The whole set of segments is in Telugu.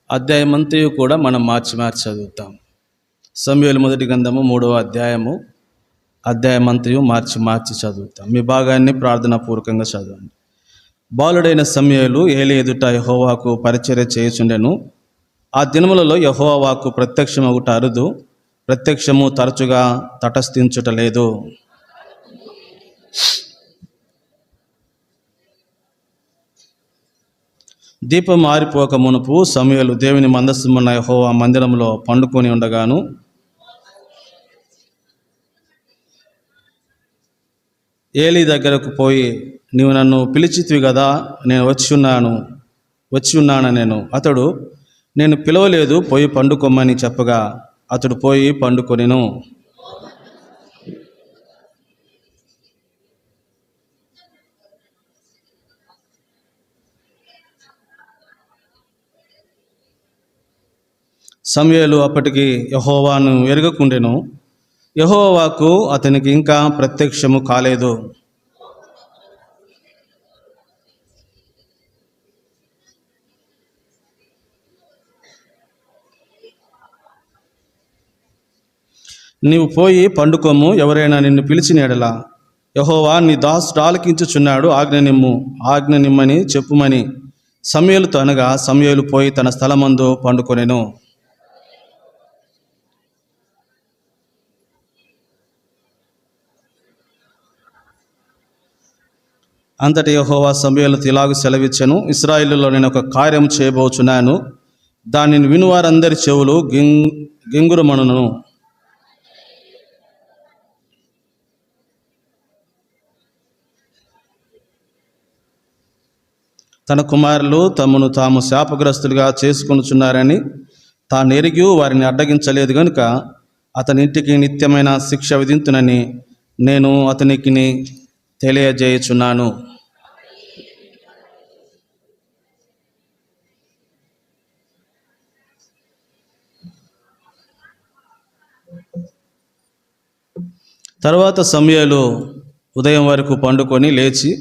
అధ్యాయమంతయు కూడా మనం మార్చి చదువుతాం. సమూయేలు మొదటి గ్రంథము 3వ అధ్యాయమంతయు మార్చి చదువుతాం. మీ భాగాన్ని ప్రార్థనాపూర్వకంగా చదవండి. బాలుడైన సమూయేలు ఏలి ఎదుట యెహోవాకు పరిచర్య చేయుచుండెను. ఆ దినములలో యెహోవా వాక్కు ప్రత్యక్షమగుట అరుదు, ప్రత్యక్షము తరచుగా తటస్థించుట లేదు. దీపం ఆరిపోక మునుపు సమూయేలు దేవుని మందసమున్న యెహోవా మందిరంలో పండుకొని ఉండగాను ఏలి దగ్గరకు పోయి, నీవు నన్ను పిలిచితివి కదా, నేను వచ్చి ఉన్నాను నేను. అతడు, నేను పిలవలేదు, పోయి పండుకోమని చెప్పగా అతడు పోయి పండుకొనెను. సమూయేలు అప్పటికి యెహోవాను ఎరుగకుండెను. యెహోవా వాక్కు అతనికి ఇంకా ప్రత్యక్షము కాలేదు. నీవు పోయి పండుకోము, ఎవరైనా నిన్ను పిలిచిన ఎడల యెహోవా నీ దాసుడు ఆలకించుచున్నాడు, ఆజ్ఞ నిమ్మని చెప్పుమని సమూయేలుతో అనగా సమూయేలు పోయి తన స్థలమందు పండుకొనెను. అంతటి యెహోవా సమూయేలుతో ఇలాగు సెలవిచ్చెను, ఇశ్రాయేలులో నేను ఒక కార్యం చేయబోచున్నాను, దానిని వినువారందరి చెవులు గింగురుమనును. తన కుమారులు తమను తాము శాపగ్రస్తులుగా చేసుకొనుచున్నారని తాను ఎరిగి వారిని అడ్డగించలేదు గనుక అతని ఇంటికి నిత్యమైన శిక్ష విధింతునని నేను అతనికి తెలియజేయుచున్నాను. తరువాత సమూయేలు ఉదయం వరకు పండుకొని లేచి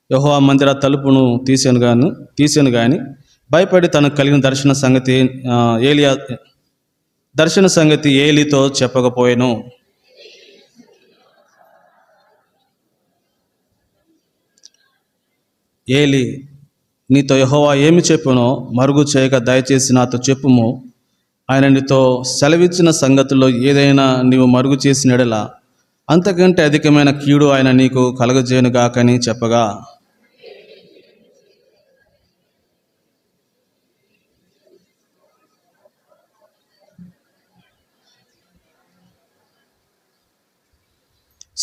యెహోవా మందిర తలుపును తీసెను గాని భయపడి తనకు కలిగిన దర్శన సంగతి ఏలితో చెప్పకపోయెను. ఏలి, నీతో యెహోవా ఏమి చెప్పునో మరుగు చేయక దయచేసి నాతో చెప్పుము. ఆయన నీతో సెలవిచ్చిన సంగతుల్లో ఏదైనా నీవు మరుగు చేసిన ఎడల అంతకంటే అధికమైన కీడు ఆయన నీకు కలగజేయునుగాకని చెప్పగా,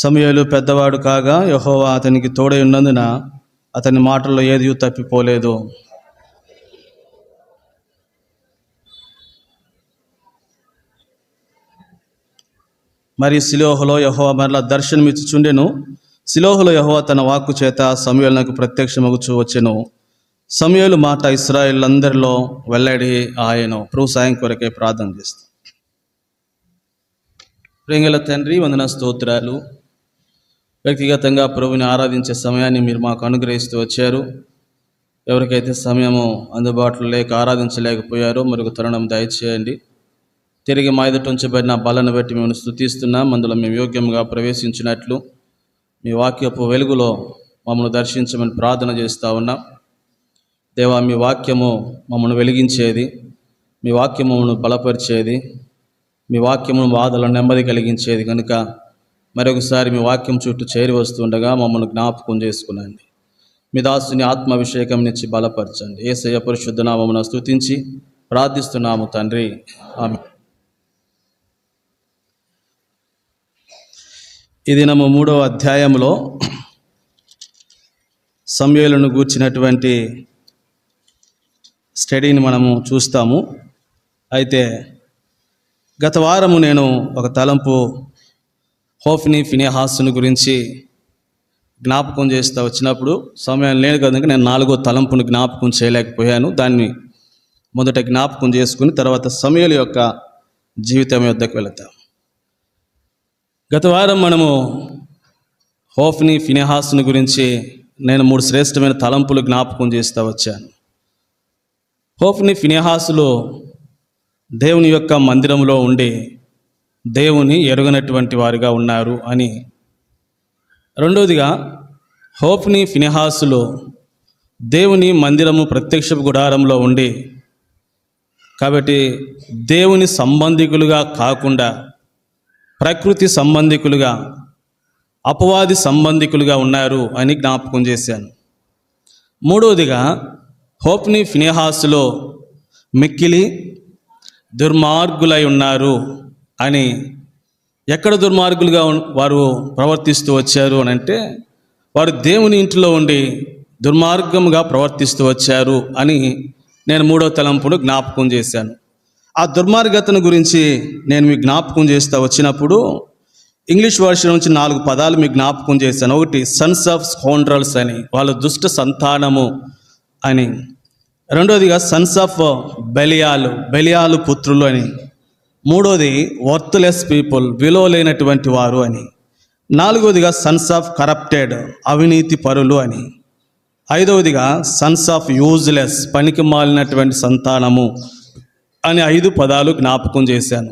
సమూయేలు పెద్దవాడు కాగా యెహోవా అతనికి తోడై ఉన్నందున అతని మాటల్లో ఏది తప్పిపోలేదు. మరి శిలోహులో యెహోవా మరలా దర్శనమిచ్చుచుండెను. శిలోహులో యెహోవా తన వాక్కు చేత సమూయేలునకు ప్రత్యక్షమగుచూ వచ్చెను. సమూయేలు మాట ఇశ్రాయేలులందరిలో వెల్లడి ఆయను. ప్రభు సాయం కొరకే ప్రార్థన చేస్తాం. ప్రేంగల తండ్రి, వందన స్తోత్రాలు. వ్యక్తిగతంగా ప్రభుని ఆరాధించే సమయాన్ని మీరు మాకు అనుగ్రహిస్తూ వచ్చారు. ఎవరికైతే సమయము అందుబాటులో లేక ఆరాధించలేకపోయారో మరొక తరుణం దయచేయండి. తిరిగి మా ఎదుట ఉంచబడిన బలను బట్టి మేము స్తుతిస్తున్నాం. అందులో మేము యోగ్యంగా ప్రవేశించినట్లు మీ వాక్యపు వెలుగులో మమ్మల్ని దర్శించమని ప్రార్థన చేస్తూ ఉన్నాం. దేవా, మీ వాక్యము మమ్మల్ని వెలిగించేది, మీ వాక్యము మమ్మల్ని బలపరిచేది, మీ వాక్యము బాధలను నెమ్మది కలిగించేది కనుక మరొకసారి మీ వాక్యం చుట్టూ చేరి వస్తుండగా మమ్మల్ని జ్ఞాపకం చేసుకునండి. మీ దాసుని ఆత్మాభిషేకం నుంచి బలపరచండి. యేసయ్య పరిశుద్ధ నామమున స్తుతించి ప్రార్థిస్తున్నాము తండ్రి, ఆమేన్. ఈ దినము 3వ అధ్యాయంలో సమూయేలును గూర్చినటువంటి స్టడీని మనము చూస్తాము. అయితే గత వారము నేను ఒక తలంపు హోఫ్ని ఫినెహాసును గురించి జ్ఞాపకం చేస్తూ వచ్చినప్పుడు సమయం లేదు కనుక నేను 4వ తలంపును జ్ఞాపకం చేయలేకపోయాను. దాన్ని మొదట జ్ఞాపకం చేసుకుని తర్వాత సమూయేలు యొక్క జీవితం యొద్దకు వెళతాం. గత వారం మనము హోఫ్ని ఫినెహాసును గురించి నేను 3 శ్రేష్టమైన తలంపులు జ్ఞాపకం చేస్తూ వచ్చాను. హోఫ్ని ఫినెహాసులు దేవుని యొక్క మందిరంలో ఉండి దేవుని ఎరుగనటువంటి వారిగా ఉన్నారు అని. రెండవదిగా, హోఫ్ని ఫినెహాసులు దేవుని మందిరము ప్రత్యక్ష గుడారంలో ఉండి కాబట్టి దేవుని సంబంధికులుగా కాకుండా ప్రకృతి సంబంధికులుగా, అపవాది సంబంధికులుగా ఉన్నారు అని జ్ఞాపకం చేశాను. మూడవదిగా, హోఫ్ని ఫినెహాసులో మిక్కిలి దుర్మార్గులై ఉన్నారు అని. ఎక్కడ దుర్మార్గులుగా వారు ప్రవర్తిస్తూ వచ్చారు అని అంటే, వారు దేవుని ఇంటిలో ఉండి దుర్మార్గముగా ప్రవర్తిస్తూ వచ్చారు అని నేను మూడో తలంపును జ్ఞాపకం చేశాను. ఆ దుర్మార్గతను గురించి నేను మీకు జ్ఞాపకం చేస్తూ వచ్చినప్పుడు ఇంగ్లీష్ వర్షన్ నుంచి 4 పదాలు మీకు జ్ఞాపకం చేశాను. ఒకటి, సన్స్ ఆఫ్ స్కౌండ్రల్స్ అని, వాళ్ళ దుష్ట సంతానము అని. రెండోదిగా, సన్స్ ఆఫ్ బెలియాలు పుత్రులు అని. మూడోది, వర్త్లెస్ పీపుల్, విలువ లేనటువంటి వారు అని. నాలుగోదిగా, సన్స్ ఆఫ్ కరప్టెడ్, అవినీతి పరులు అని. ఐదవదిగా, సన్స్ ఆఫ్ యూజ్లెస్, పనికి మాలినటువంటి సంతానము అని 5 పదాలు జ్ఞాపకం చేశాను.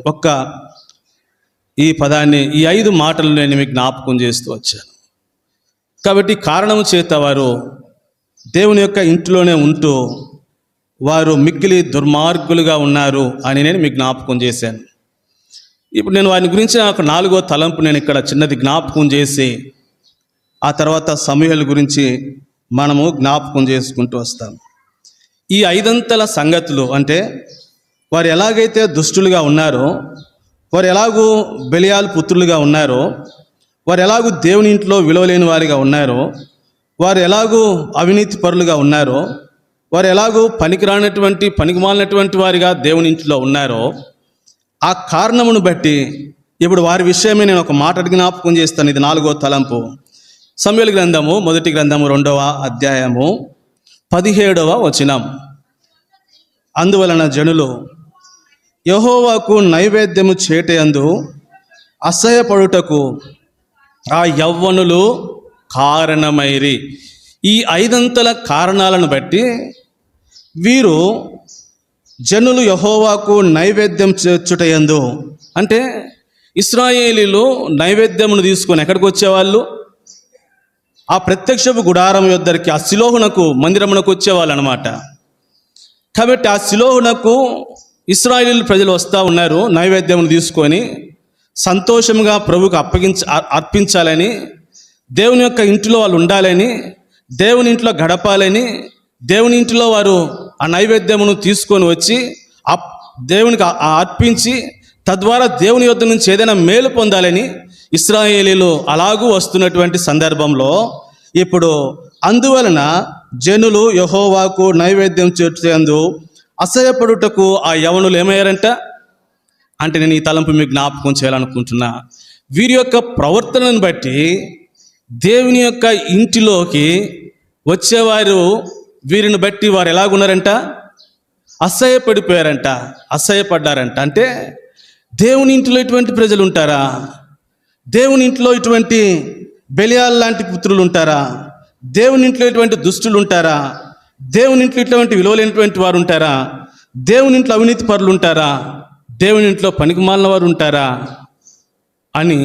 ఈ 5 మాటలు నేను మీకు జ్ఞాపకం చేస్తూ వచ్చాను. కాబట్టి కారణము చేత వారు దేవుని యొక్క ఇంటిలోనే ఉంటూ వారు మిక్కిలి దుర్మార్గులుగా ఉన్నారు అని నేను మీకు జ్ఞాపకం చేశాను. ఇప్పుడు నేను వారి గురించి నాకు 4వ తలంపు నేను ఇక్కడ చిన్నది జ్ఞాపకం చేసి ఆ తర్వాత సమూయేలు గురించి మనము జ్ఞాపకం చేసుకుంటూ వస్తాం. ఈ 5 సంగతులు అంటే వారు ఎలాగైతే దుష్టులుగా ఉన్నారో, వారు ఎలాగూ బెలియాలు పుత్రులుగా ఉన్నారో, వారు ఎలాగూ దేవుని ఇంట్లో విలువలేని వారిగా ఉన్నారో, వారు ఎలాగూ అవినీతి పరులుగా ఉన్నారో, వారు ఎలాగూ పనికిమాలినటువంటి వారిగా దేవుని ఇంట్లో ఉన్నారో, ఆ కారణమును బట్టి ఇప్పుడు వారి విషయమే నేను ఒక మాట జ్ఞాపకం చేస్తాను. ఇది 4వ తలంపు. సమూయేలు గ్రంథము 1వ గ్రంథము 2వ అధ్యాయము 17వ వచనం. అందువలన జనులు యెహోవాకు నైవేద్యము చేటయందు అసహ్యపడుటకు ఆ యవ్వనులు కారణమైరి. ఈ 5 కారణాలను బట్టి వీరు జనులు యెహోవాకు నైవేద్యం చేర్చుటయందు, అంటే ఇశ్రాయేలీలు నైవేద్యమును తీసుకొని ఎక్కడికి వచ్చేవాళ్ళు? ఆ ప్రత్యక్షపు గుడారం యొద్దరికి, ఆ షిలోహునకు, మందిరమునకు వచ్చేవాళ్ళు అనమాట. కాబట్టి ఆ షిలోహునకు ఇశ్రాయేలు ప్రజలు వస్తూ ఉన్నారు నైవేద్యమును తీసుకొని సంతోషంగా ప్రభువుకు అర్పించాలని, దేవుని యొక్క ఇంటిలో వాళ్ళు ఉండాలని, దేవుని ఇంట్లో గడపాలని, దేవుని ఇంటిలో వారు ఆ నైవేద్యమును తీసుకొని వచ్చి దేవునికి అర్పించి తద్వారా దేవుని యొద్ద నుంచి ఏదైనా మేలు పొందాలని ఇశ్రాయేలీలు అలాగూ వస్తున్నటువంటి సందర్భంలో ఇప్పుడు అందువలన జనులు యెహోవాకు నైవేద్యం చేర్చుటయందు అసహ్యపడుటకు ఆ యవనులు ఏమయ్యారంట అంటే, నేను ఈ తలంపు మీకు జ్ఞాపకం చేయాలనుకుంటున్నా. వీరి యొక్క ప్రవర్తనను బట్టి దేవుని యొక్క ఇంటిలోకి వచ్చేవారు వీరిని బట్టి వారు ఎలాగున్నారంట? అసహ్యపడ్డారంట. అంటే దేవుని ఇంటిలో ఇటువంటి ప్రజలు ఉంటారా? దేవుని ఇంట్లో ఇటువంటి బెలియాల్ లాంటి పుత్రులు ఉంటారా? దేవుని ఇంట్లో ఇటువంటి దుష్టులు ఉంటారా? దేవుని ఇంట్లో ఇటువంటి విలువలేనటువంటి వారు ఉంటారా? దేవుని ఇంట్లో అవినీతి పరులు ఉంటారా? దేవుని ఇంట్లో పనికిమాలిన వారు ఉంటారా అని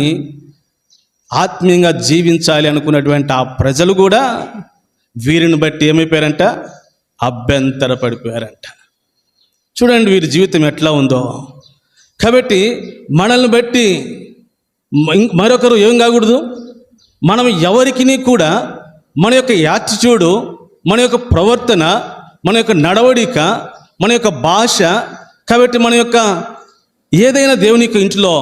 ఆత్మీయంగా జీవించాలి అనుకున్నటువంటి ఆ ప్రజలు కూడా వీరిని బట్టి ఏమైపోయారంట? అభ్యంతరపడిపోయారంట. చూడండి వీరి జీవితం ఎట్లా ఉందో. కాబట్టి మనల్ని బట్టి మరొకరు ఏం కాకూడదు. మనం ఎవరికి కూడా మన యొక్క యాటిట్యూడు, మన యొక్క ప్రవర్తన, మన యొక్క నడవడిక, మన యొక్క భాష, కాబట్టి మన యొక్క ఏదైనా దేవుని యొక్క ఇంట్లో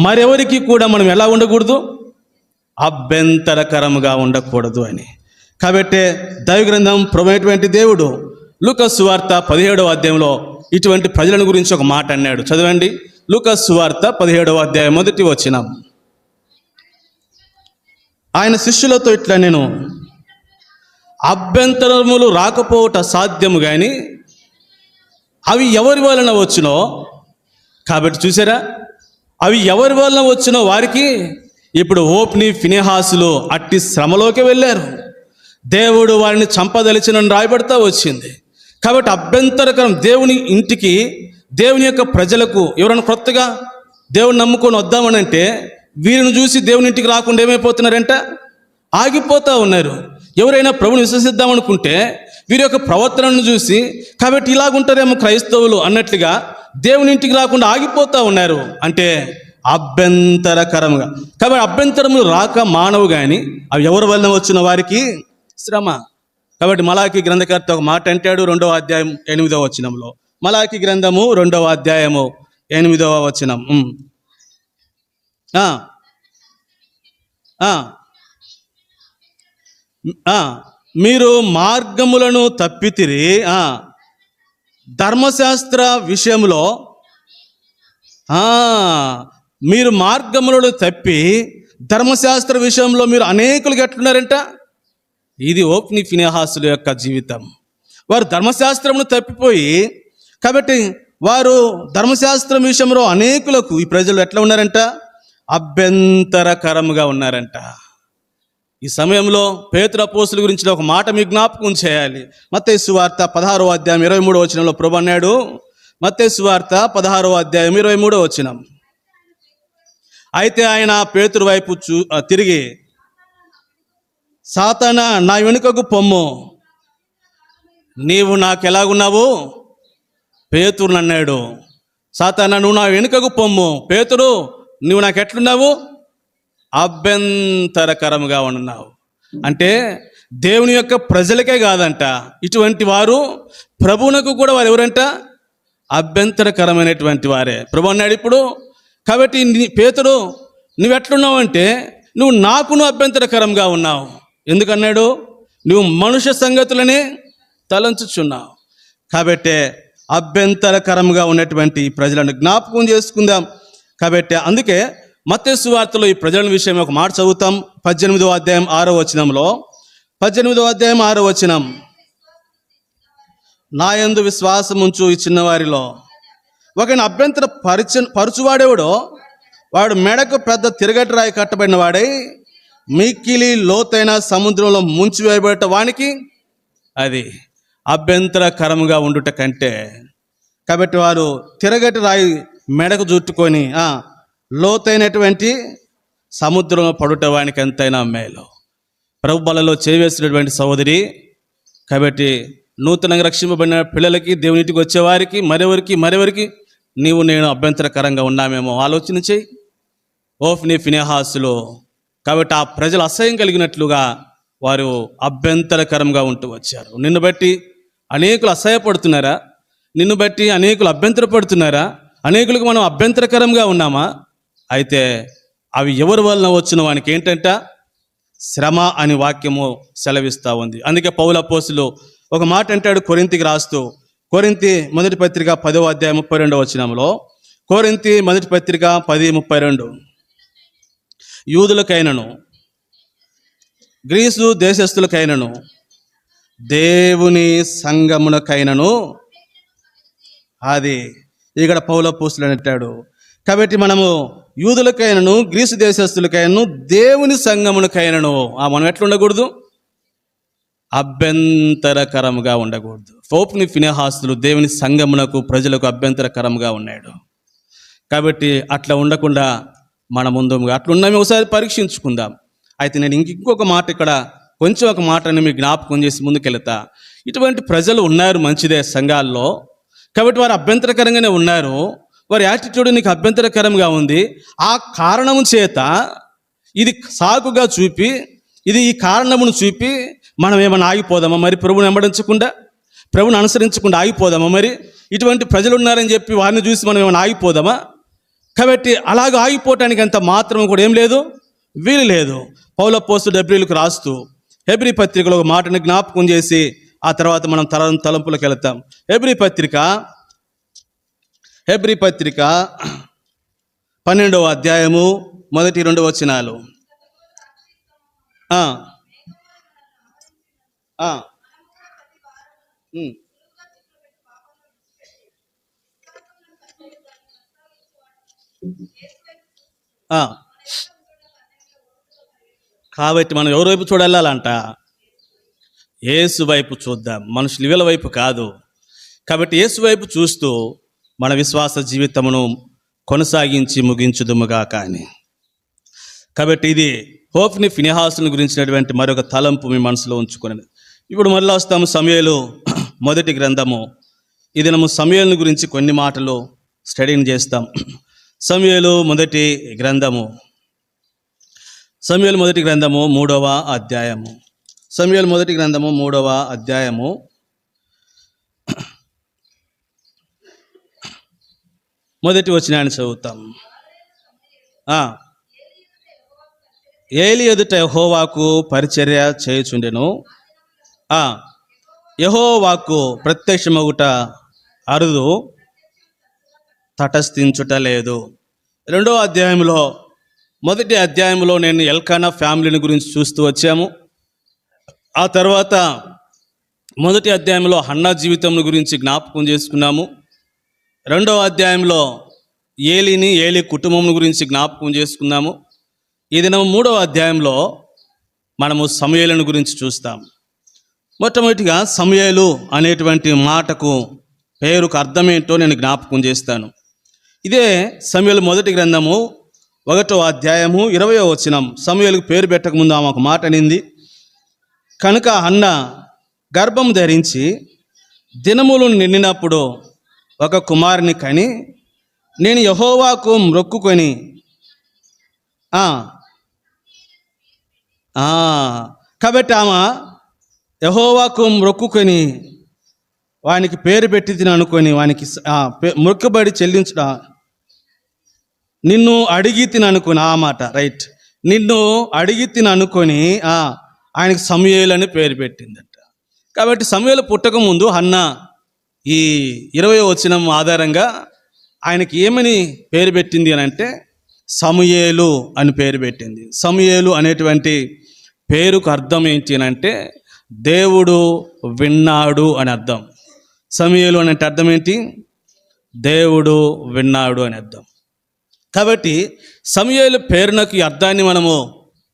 మరెవరికి కూడా మనం ఎలా ఉండకూడదు? అభ్యంతరకరముగా ఉండకూడదు అని. కాబట్టి దైవగ్రంథం ప్రభువైనటువంటి దేవుడు లూకా సువార్త 17వ అధ్యాయంలో ఇటువంటి ప్రజలను గురించి ఒక మాట అన్నాడు. చదవండి, లూకా సువార్త 17వ అధ్యాయం 1వ వచనం. ఆయన శిష్యులతో ఇట్లా, నేను అభ్యంతరములు రాకపోవట సాధ్యము కానీ అవి ఎవరి వలన వచ్చునో, కాబట్టి చూసారా, అవి ఎవరి వలన వచ్చునో వారికి ఇప్పుడు హోఫ్ని ఫినెహాసులు అట్టి శ్రమలోకి వెళ్ళారు. దేవుడు వారిని చంపదలిచినని రాయబడతా వచ్చింది. కాబట్టి అభ్యంతరకరం దేవుని ఇంటికి, దేవుని యొక్క ప్రజలకు ఎవరైనా కొత్తగా దేవుని నమ్ముకొని వద్దామని అంటే వీరిని చూసి దేవుని ఇంటికి రాకుండా ఏమైపోతున్నారంట, ఆగిపోతూ ఉన్నారు. ఎవరైనా ప్రభుని విశ్వసిద్దామనుకుంటే వీరి యొక్క ప్రవర్తనను చూసి కాబట్టి ఇలాగుంటారేమో క్రైస్తవులు అన్నట్లుగా దేవుని ఇంటికి రాకుండా ఆగిపోతూ ఉన్నారు. అంటే అభ్యంతరకరంగా. కాబట్టి అభ్యంతరములు రాక మానవు కానీ అవి ఎవరి వలన వచ్చిన వారికి శ్రమ. కాబట్టి మలాకి గ్రంథకర్త ఒక మాట అంటాడు 2వ అధ్యాయం 8వ వచనంలో. మలాకి గ్రంథము 2వ అధ్యాయము 8వ వచనం. మీరు మార్గములను తప్పితిరి, ధర్మశాస్త్ర విషయంలో మీరు మార్గములను తప్పి ధర్మశాస్త్ర విషయంలో మీరు అనేకులు ఎట్లున్నారంట. ఇది ఓఫ్ని ఫినెహాసుల యొక్క జీవితం. వారు ధర్మశాస్త్రమును తప్పిపోయి కాబట్టి వారు ధర్మశాస్త్రం విషయంలో అనేకులకు ఈ ప్రజలు ఎట్లా ఉన్నారంట, అభ్యంతరకరముగా ఉన్నారంట. ఈ సమయంలో పేతురు అపోస్తుల గురించి ఒక మాట మీకు జ్ఞాపకం చేయాలి. మత్తయి సువార్త 16వ అధ్యాయం 23వ వచనంలో ప్రభు అన్నాడు. మత్తయి సువార్త 16వ అధ్యాయం 23వ వచనం. అయితే ఆయన పేతురు వైపు తిరిగి, సాతానా నా వెనుకకు పొమ్ము, నీవు నాకు ఎలాగున్నావు? పేతురుని అన్నాడు. సాతానా నువ్వు నా వెనుకకు పొమ్ము, పేతురు నువ్వు నాకు ఎట్లున్నావు? అభ్యంతరకరముగా ఉన్నావు. అంటే దేవుని యొక్క ప్రజలకే కాదంట, ఇటువంటి వారు ప్రభువునకు కూడా వారు ఎవరంట, అభ్యంతరకరమైనటువంటి వారే. ప్రభు అన్నాడు ఇప్పుడు. కాబట్టి పేతురు నువ్వు ఎట్లున్నావు అంటే నువ్వు నాకును అభ్యంతరకరంగా ఉన్నావు. ఎందుకన్నాడు? నువ్వు మనుష్య సంగతులనే తలంచుచున్నావు. కాబట్టి అభ్యంతరకరంగా ఉన్నటువంటి ప్రజలను జ్ఞాపకం చేసుకుందాం. కాబట్టి అందుకే మత్తయి సువార్తలో ఈ ప్రజల విషయం ఒక మాట చదువుతాం. 18వ అధ్యాయం 6వ వచనంలో. 18వ అధ్యాయం 6వ వచనం. నా యందు విశ్వాసం ఉంచు ఈ చిన్నవారిలో ఒకని అభ్యంతర పరుచువాడేవాడో వాడు మెడకు పెద్ద తిరగటి రాయి కట్టబడిన వాడై మిక్కిలి లోతైన సముద్రంలో ముంచివేయబడట వానికి అది అభ్యంతరకరముగా ఉండుట కంటే. కాబట్టి వారు తిరగటి రాయి మెడకు చుట్టుకొని లోతైనటువంటి సముద్రంలో పడుట వానికి ఎంతైనా మేలు. ప్రభు బలలో చేవేసినటువంటి సహోదరి, కాబట్టి నూతనంగా రక్షింపబడిన పిల్లలకి, దేవునిటికి వచ్చేవారికి, మరెవరికి నీవు నేను అభ్యంతరకరంగా ఉన్నామేమో ఆలోచన చేయి. ఓఫ్ని ఫినెహాసులో కాబట్టి ఆ ప్రజలు అసహ్యం కలిగినట్లుగా వారు అభ్యంతరకరంగా ఉంటూ వచ్చారు. నిన్ను బట్టి అనేకులు అసహ్యపడుతున్నారా? నిన్ను బట్టి అనేకులు అభ్యంతరపడుతున్నారా? అనేకులకు మనం అభ్యంతరకరంగా ఉన్నామా? అయితే అవి ఎవరి వలన వచ్చిన వానికి ఏంటంట, శ్రమ అని వాక్యము సెలవిస్తూ ఉంది. అందుకే పౌలు అపోస్తులు ఒక మాట అంటాడు కొరింథీకి రాస్తూ. కొరింథీ మొదటి పత్రిక 10వ అధ్యాయం 32వ వచనంలో. కొరింథీ మొదటి పత్రిక 10:32. యూదులకైనను గ్రీసు దేశస్థులకైనను దేవుని సంఘమునకైనను అది ఇక్కడ పౌలు అపోస్తులు అంటాడు. కాబట్టి మనము యూదులకైనను గ్రీసు దేశస్థులకైనను దేవుని సంఘమునకైనను మనం ఎట్లా ఉండకూడదు, అభ్యంతరకరముగా ఉండకూడదు. ఓఫ్ని ఫినెహాసులు దేవుని సంఘమునకు ప్రజలకు అభ్యంతరకరంగా ఉన్నాడు. కాబట్టి అట్లా ఉండకుండా మన ముందు అట్లున్నామే ఒకసారి పరీక్షించుకుందాం. అయితే నేను ఇంకొక మాట ఇక్కడ కొంచెం ఒక మాటని మీకు జ్ఞాపకం చేసి ముందుకెళ్తా. ఇటువంటి ప్రజలు ఉన్నారు మంచిదే సంఘాల్లో. కాబట్టి వారు అభ్యంతరకరంగానే ఉన్నారు. వారి యాటిట్యూడ్ నీకు అభ్యంతరకరంగా ఉంది. ఆ కారణము చేత ఇది సాకుగా చూపి, ఇది ఈ కారణమును చూపి మనం ఏమైనా ఆగిపోదామా? మరి ప్రభువుని వెంబడించకుండా, ప్రభువుని అనుసరించకుండా ఆగిపోదామా? మరి ఇటువంటి ప్రజలు ఉన్నారని చెప్పి వారిని చూసి మనం ఏమైనా ఆగిపోదామా? కాబట్టి అలాగ ఆగిపోవటానికి అంత మాత్రం కూడా ఏం లేదు, వీలు లేదు. పౌలు అపోస్తలుడు హెబ్రీయులకు రాస్తూ హెబ్రీ పత్రికలో ఒక మాటని జ్ఞాపకం చేసి ఆ తర్వాత మనం తలంపులకు వెళతాం. హెబ్రీ పత్రిక 12వ అధ్యాయము 1-2 వచనాలు. కాబట్టి మనం ఎవరి వైపు చూడాలంట? యేసు వైపు చూద్దాం. మనుషులు వీళ్ళ వైపు కాదు. కాబట్టి యేసు వైపు చూస్తూ మన విశ్వాస జీవితమును కొనసాగించి ముగించుదుముగా. కానీ కాబట్టి ఇది హోఫ్ని ఫినెహాసుని గురించినటువంటి మరొక తలంపు మీ మనసులో ఉంచుకునేది. ఇప్పుడు మళ్ళీ వస్తాము సమూయేలు మొదటి గ్రంథము. ఈ దినము సమూయేలుని గురించి కొన్ని మాటలు స్టడీని చేస్తాం. సమూయేలు మొదటి గ్రంథము 3వ అధ్యాయము. సమూయేలు మొదటి గ్రంథము 3వ అధ్యాయము. మొదటి వచనాన్ని చదువుతాం. ఏలి ఎదుట యెహోవాకు పరిచర్య చేయుచుండెను. యెహోవాకు ప్రత్యక్షమగుట అరుదు, తటస్థించుట లేదు. 2వ అధ్యాయంలో, మొదటి అధ్యాయంలో నేను ఎల్కానా ఫ్యామిలీని గురించి చూస్తూ వచ్చాము. ఆ తర్వాత మొదటి అధ్యాయంలో హన్నా జీవితం గురించి జ్ఞాపకం చేసుకున్నాము. 2వ అధ్యాయంలో ఏలి కుటుంబం గురించి జ్ఞాపకం చేసుకున్నాము. ఈ దినం 3వ అధ్యాయంలో మనము సమూయేలుని గురించి చూస్తాం. మొట్టమొదటిగా సమూయేలు అనేటువంటి మాటకు పేరుకు అర్థమేంటో నేను జ్ఞాపకం చేస్తాను. ఇదే సమూయేలు మొదటి గ్రంథము 1వ అధ్యాయము 20వ వచనం. సమూయేలుకు పేరు పెట్టకముందు ఆమె ఒక మాట అనింది. కనుక హన్న గర్భం ధరించి దినములు నిండినప్పుడు ఒక కుమారుని కని నేను యెహోవాకు మొక్కుకొని కాబట్టి ఆమె యెహోవాకు మొక్కుకొని వానికి పేరు పెట్టి తిని అనుకొని వానికి మొక్కుబడి చెల్లించడం, నిన్ను అడిగి తిని అనుకుని, ఆ మాట రైట్, నిన్ను అడిగి తిని అనుకొని ఆయనకి సమూయేలు అని పేరు పెట్టిందట. కాబట్టి సమూయేలు పుట్టక ముందు హన్న ఈ 20వ వచనం ఆధారంగా ఆయనకి ఏమని పేరు పెట్టింది అని అంటే సమూయేలు అని పేరు పెట్టింది. సమూయేలు అనేటువంటి పేరుకు అర్థం ఏంటి అని అంటే దేవుడు విన్నాడు అని అర్థం. సమూయేలు అంటే అర్థం ఏంటి? దేవుడు విన్నాడు అని అర్థం. కాబట్టి సమూయేలు పేరునకు ఈ అర్థాన్ని మనము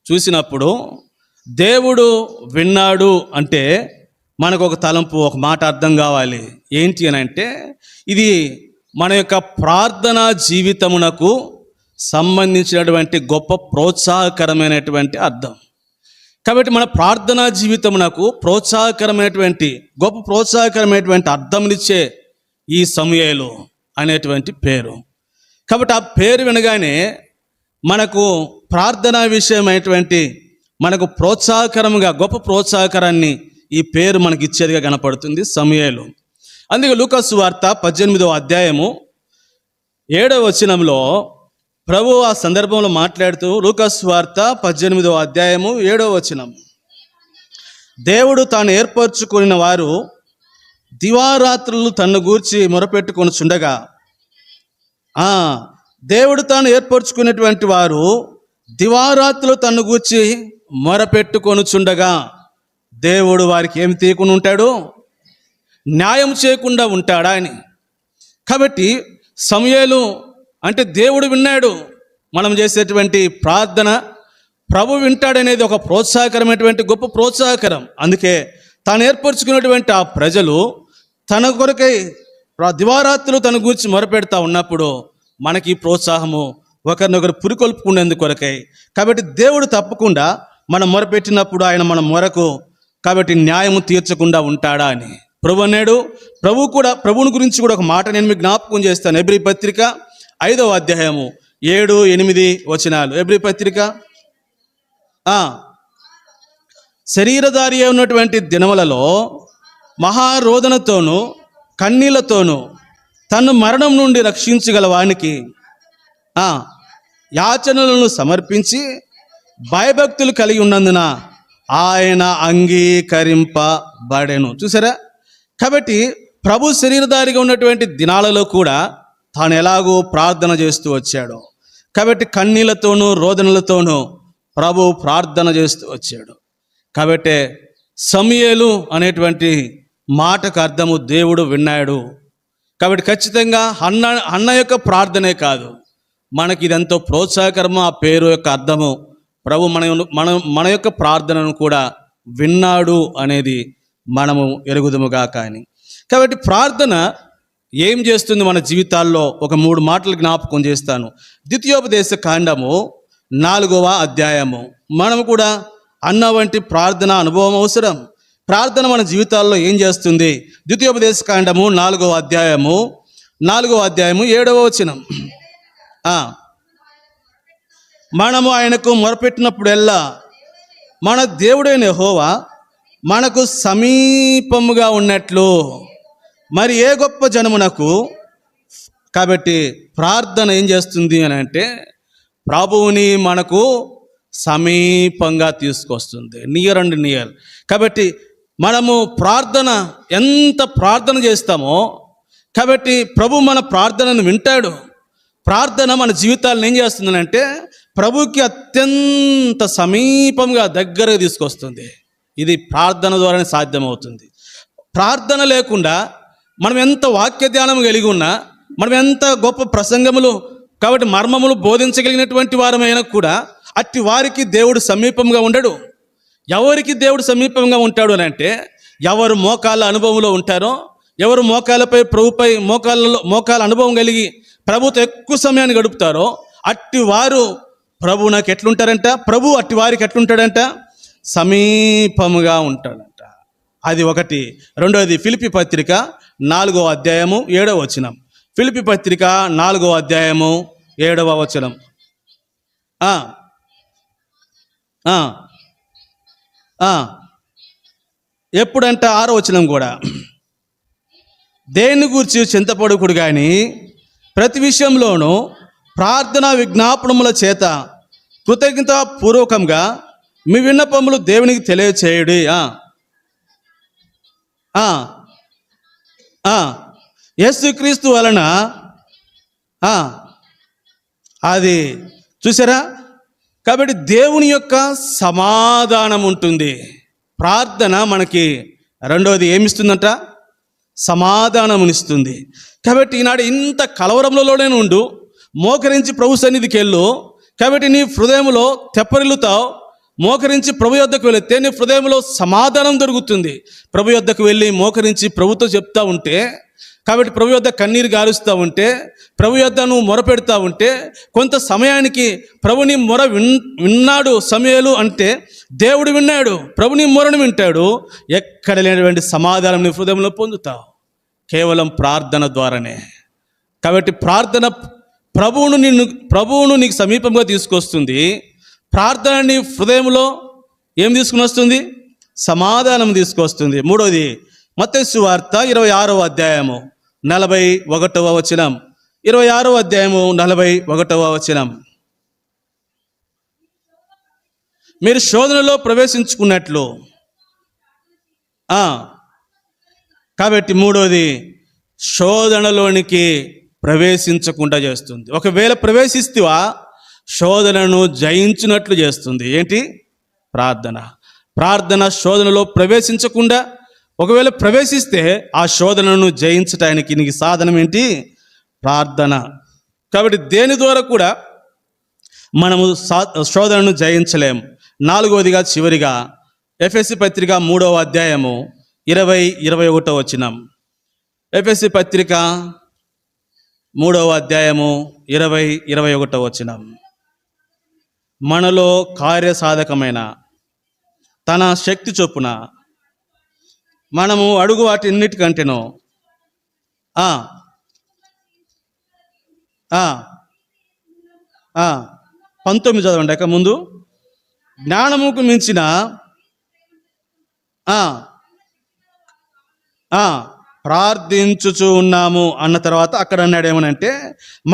చూసినప్పుడు దేవుడు విన్నాడు అంటే మనకు ఒక తలంపు, ఒక మాట అర్థం కావాలి. ఏంటి అని అంటే ఇది మన యొక్క ప్రార్థనా జీవితమునకు సంబంధించినటువంటి గొప్ప ప్రోత్సాహకరమైనటువంటి అర్థం. కాబట్టి మన ప్రార్థనా జీవితమునకు గొప్ప ప్రోత్సాహకరమైనటువంటి అర్థంనిచ్చే ఈ సమూయేలు అనేటువంటి పేరు. కాబట్టి ఆ పేరు వినగానే మనకు ప్రార్థనా విషయమైనటువంటి మనకు ప్రోత్సాహకరంగా, గొప్ప ప్రోత్సాహకరాన్ని ఈ పేరు మనకి ఇచ్చేదిగా కనపడుతుంది సమూయేలు. అందుకే లూకా సువార్త 18వ అధ్యాయము 7వ వచనంలో ప్రభు ఆ సందర్భంలో మాట్లాడుతూ, లూకా సువార్త 18వ అధ్యాయము 7వ వచనం, దేవుడు తాను ఏర్పరచుకున్న వారు దివారాత్రులు తన్ను గూర్చి మొరపెట్టుకొనుచుండగా, దేవుడు తాను ఏర్పరచుకున్నటువంటి వారు దివారాత్రులు తన్ను గూర్చి మొరపెట్టుకొనుచుండగా దేవుడు వారికి ఏమి తీయకుండా ఉంటాడు? న్యాయం చేయకుండా ఉంటాడా అని. కాబట్టి సమూయేలు అంటే దేవుడు విన్నాడు, మనం చేసేటువంటి ప్రార్థన ప్రభు వింటాడనేది ఒక ప్రోత్సాహకరమైనటువంటి గొప్ప ప్రోత్సాహకరం. అందుకే తాను ఏర్పరచుకున్నటువంటి ఆ ప్రజలు తన కొరకై దివారాత్రులు తన గురించి మొరపెడతా ఉన్నప్పుడు మనకి ప్రోత్సాహము ఒకరినొకరు పురికొల్పుకునేందుకు కొరకై. కాబట్టి దేవుడు తప్పకుండా మనం మొరపెట్టినప్పుడు ఆయన మన మొరకు కాబట్టి న్యాయము తీర్చకుండా ఉంటాడా అని ప్రభు అన్నాడు. ప్రభువుని గురించి కూడా ఒక మాట నేను మీకు జ్ఞాపకం చేస్తాను. హెబ్రీ పత్రిక 5వ అధ్యాయము 7-8 వచనాలు. హెబ్రీ పత్రిక శరీరధారి ఉన్నటువంటి దినములలో మహారోదనతోనూ కన్నీళ్లతోనూ తను మరణం నుండి రక్షించగల వానికి యాచనలను సమర్పించి భయభక్తులు కలిగి ఉన్నందున ఆయన అంగీకరింపబడెను. చూసారా? కాబట్టి ప్రభు శరీరధారిగా ఉన్నటువంటి దినాలలో కూడా తాను ఎలాగో ప్రార్థన చేస్తూ వచ్చాడు. కాబట్టి కన్నీళ్లతోనూ రోదనలతోనూ ప్రభు ప్రార్థన చేస్తూ వచ్చాడు. కాబట్టి సమూయేలు అనేటువంటి మాటకు అర్థము దేవుడు విన్నాడు. కాబట్టి ఖచ్చితంగా అన్న యొక్క ప్రార్థనే కాదు, మనకి ఇదెంతో ప్రోత్సాహకరము. ఆ పేరు యొక్క అర్థము ప్రభు మన యొక్క ప్రార్థనను కూడా విన్నాడు అనేది మనము ఎరుగుదుముగా. కానీ కాబట్టి ప్రార్థన ఏం చేస్తుంది మన జీవితాల్లో? ఒక 3 మాటలు జ్ఞాపకం చేస్తాను. ద్వితీయోపదేశ కాండము 4వ అధ్యాయము. మనము కూడా అన్న వంటి ప్రార్థన అనుభవం అవసరం. ప్రార్థన మన జీవితాల్లో ఏం చేస్తుంది? ద్వితీయోపదేశ కాండము 4వ అధ్యాయము 7వ వచనం. మనము ఆయనకు మొరపెట్టినప్పుడెల్లా మన దేవుడైన యెహోవా మనకు సమీపముగా ఉన్నట్లు మరి ఏ గొప్ప జనమునకు. కాబట్టి ప్రార్థన ఏం చేస్తుంది అని అంటే ప్రభువుని మనకు సమీపంగా తీసుకొస్తుంది, నియర్ అండ్ నియర్. కాబట్టి మనము ఎంత ప్రార్థన చేస్తామో కాబట్టి ప్రభు మన ప్రార్థనను వింటాడు. ప్రార్థన మన జీవితాలను ఏం చేస్తుంది అంటే ప్రభుకి అత్యంత సమీపంగా దగ్గరగా తీసుకొస్తుంది. ఇది ప్రార్థన ద్వారానే సాధ్యమవుతుంది. ప్రార్థన లేకుండా మనం ఎంత వాక్య ధ్యానం కలిగి ఉన్నా, మనం ఎంత గొప్ప ప్రసంగములు కాబట్టి మర్మములు బోధించగలిగినటువంటి వారమైనా కూడా అట్టి వారికి దేవుడు సమీపంగా ఉండడు. ఎవరికి దేవుడు సమీపంగా ఉంటాడు అని అంటే ఎవరు మోకాళ్ళ అనుభవంలో ఉంటారో, ఎవరు మోకాళ్ళపై ప్రభుపై మోకాళ్ళ అనుభవం కలిగి ప్రభుతో ఎక్కువ సమయాన్ని గడుపుతారో అట్టి వారు ప్రభు నాకు ఎట్లుంటారంట, ప్రభు అట్టి వారికి ఎట్లుంటాడంట, సమీపముగా ఉంటాడంట. అది ఒకటి. రెండవది ఫిలిప్పీ పత్రిక 4వ అధ్యాయము 7వ వచనం. ఫిలిప్పీ పత్రిక 4వ అధ్యాయము 7వ వచనం. ఎప్పుడంట 6వ వచనం కూడా, దేన్ని గూర్చి చింతపడకుడు కానీ ప్రతి విషయంలోనూ ప్రార్థన విజ్ఞాపనముల చేత కృతజ్ఞత పూర్వకంగా మీ విన్నపములు దేవునికి తెలియచేయుడి. యేసుక్రీస్తు వలన అది చూసారా. కాబట్టి దేవుని యొక్క సమాధానం ఉంటుంది. ప్రార్థన మనకి రెండవది ఏమిస్తుందంట, సమాధానమునిస్తుంది. కాబట్టి ఈనాడు ఇంత కలవరంలోనే ఉండు, మోకరించి ప్రభు సన్నిధికి వెళ్ళు. కాబట్టి నీ హృదయంలో తెప్పరిల్లుతావు. మోకరించి ప్రభు యొద్దకు వెళితే నీ హృదయంలో సమాధానం దొరుకుతుంది. ప్రభు యొద్దకు వెళ్ళి మోకరించి ప్రభుతో చెప్తా ఉంటే, కాబట్టి ప్రభు యొద్ద కన్నీరు గారుస్తూ ఉంటే, ప్రభు యొద్ద నువ్వు మొర పెడతా ఉంటే కొంత సమయానికి ప్రభుని మొర విన్నాడు సమయాలు అంటే దేవుడు విన్నాడు, ప్రభుని మొరను వింటాడు. ఎక్కడ లేనటువంటి సమాధానం నీ హృదయంలో పొందుతావు కేవలం ప్రార్థన ద్వారానే. కాబట్టి ప్రార్థన ప్రభువును నీకు సమీపంగా తీసుకొస్తుంది. ప్రార్థన నీ హృదయంలో ఏం తీసుకుని వస్తుంది? సమాధానం తీసుకొస్తుంది. మూడవది మత్తయి సువార్త 26వ అధ్యాయము 41వ వచనం. 26వ అధ్యాయము 41వ వచనం. మీరు శోధనలో ప్రవేశించుకున్నట్లు. కాబట్టి మూడవది శోధనలోనికి ప్రవేశించకుండా చేస్తుంది. ఒకవేళ ప్రవేశిస్తేవా శోధనను జయించినట్లు చేస్తుంది. ఏంటి? ప్రార్థన శోధనలో ప్రవేశించకుండా, ఒకవేళ ప్రవేశిస్తే ఆ శోధనను జయించటానికి నీకు సాధనం ఏంటి? ప్రార్థన. కాబట్టి దేని ద్వారా కూడా మనము శోధనను జయించలేము. నాలుగవదిగా చివరిగా ఎఫెసీ పత్రిక 3వ అధ్యాయము 20-21 వచనం. ఎఫెసీ పత్రిక 3వ అధ్యాయము 20-21 వచనం. మనలో కార్యసాధకమైన తన శక్తి చొప్పున మనము అడుగు వాటి అన్నిటికంటేనో 19 చదవండి ముందు. జ్ఞానముకు మించిన ప్రార్థించుచు ఉన్నాము అన్న తర్వాత అక్కడ అన్నాడు ఏమనంటే,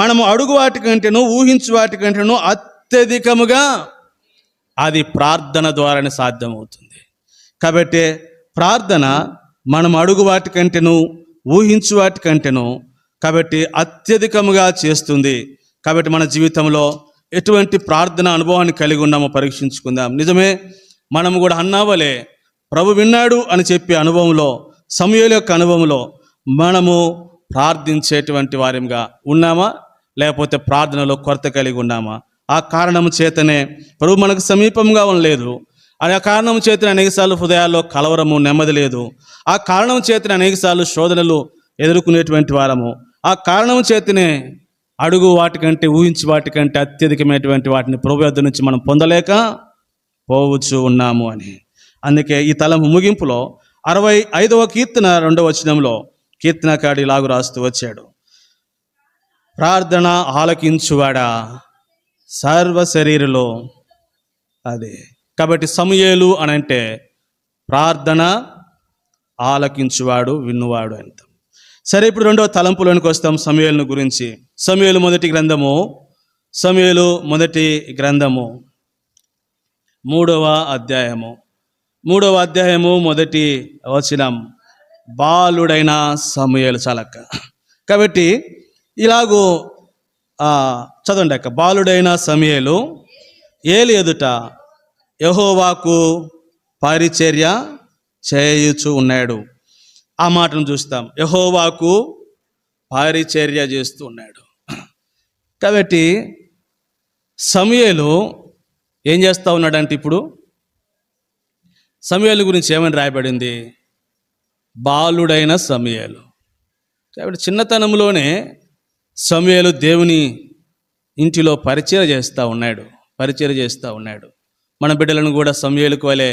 మనము అడుగు వాటికంటేనూ ఊహించు వాటికంటేనూ అత్యధికముగా. అది ప్రార్థన ద్వారానే సాధ్యమవుతుంది. కాబట్టి ప్రార్థన మనం అడుగు వాటికంటేనూ ఊహించు వాటికంటేనూ కాబట్టి అత్యధికముగా చేస్తుంది. కాబట్టి మన జీవితంలో ఎటువంటి ప్రార్థన అనుభవాన్ని కలిగి ఉన్నామో పరీక్షించుకుందాం. నిజమే, మనము కూడా అన్నావలే ప్రభు విన్నాడు అని చెప్పే అనుభవంలో, సమూయేలు యొక్క అనుభవంలో మనము ప్రార్థించేటువంటి వారిగా ఉన్నామా, లేకపోతే ప్రార్థనలో కొరత కలిగి ఉన్నామా? ఆ కారణం చేతనే ప్రభు మనకు సమీపంగా ఉండలేదు. ఆ కారణం చేతిన అనేకసార్లు హృదయాల్లో కలవరము, నెమ్మది లేదు. ఆ కారణం చేతిన అనేకసార్లు శోధనలు ఎదుర్కొనేటువంటి వారము. ఆ కారణం చేతినే అడుగు వాటికంటే, ఊహించి వాటికంటే అత్యధికమైనటువంటి వాటిని ప్రభు యొద్ద నుంచి మనం పొందలేక పోవచ్చు ఉన్నాము అని. అందుకే ఈ తలం ముగింపులో 65వ కీర్తన 2వ వచనంలో కీర్తనకారుడు ఇలాగు రాస్తూ వచ్చాడు: ప్రార్థన ఆలకించువాడా సర్వ శరీరులో. అదే కాబట్టి సమూయేలు అని అంటే ప్రార్థన ఆలకించువాడు, విన్నువాడు అంట. సరే, ఇప్పుడు 2వ తలంపులోనికి వస్తాం సమూయేలును గురించి. సమూయేలు మొదటి గ్రంథము 3వ అధ్యాయము మొదటి వచనం. బాలుడైన సమూయేలు చాలక్క. కాబట్టి ఇలాగూ చదవండి అక్క. బాలుడైన సమూయేలు ఏలి ఎదుట యెహోవాకు పరిచర్య చేయుచు ఉన్నాడు. ఆ మాటను చూస్తాం, యెహోవాకు పరిచర్య చేస్తూ ఉన్నాడు. కాబట్టి సమూయేలు ఏం చేస్తూ ఉన్నాడంటే, ఇప్పుడు సమూయేలు గురించి ఏమని రాయబడింది? బాలుడైన సమూయేలు. కాబట్టి చిన్నతనంలోనే సమూయేలు దేవుని ఇంటిలో పరిచర్య చేస్తూ ఉన్నాడు. మన బిడ్డలను కూడా సమూయేలుకు వలె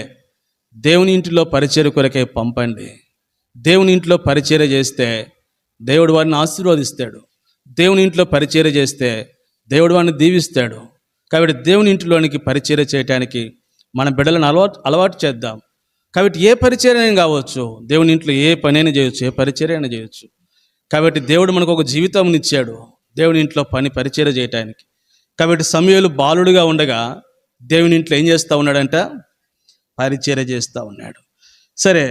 దేవుని ఇంటిలో పరిచర్య కొరకే పంపండి. దేవుని ఇంట్లో పరిచర్య చేస్తే దేవుడు వారిని ఆశీర్వదిస్తాడు. దేవుని ఇంట్లో పరిచర్య చేస్తే దేవుడు వారిని దీవిస్తాడు. కాబట్టి దేవుని ఇంటిలోనికి పరిచర్య చేయడానికి మన బిడ్డలను అలవాటు చేద్దాం. కాబట్టి ఏ పరిచర్య అయినా కావచ్చు, దేవుని ఇంట్లో ఏ పనైనా చేయొచ్చు, ఏ పరిచర్య అయినా చేయొచ్చు. కాబట్టి దేవుడు మనకు ఒక జీవితం ఇచ్చాడు దేవుని ఇంట్లో పరిచర్య చేయటానికి. కాబట్టి సమూయేలు బాలుడుగా ఉండగా దేవుని ఇంట్లో ఏం చేస్తూ ఉన్నాడంట? పరిచర్య చేస్తూ ఉన్నాడు. సరే,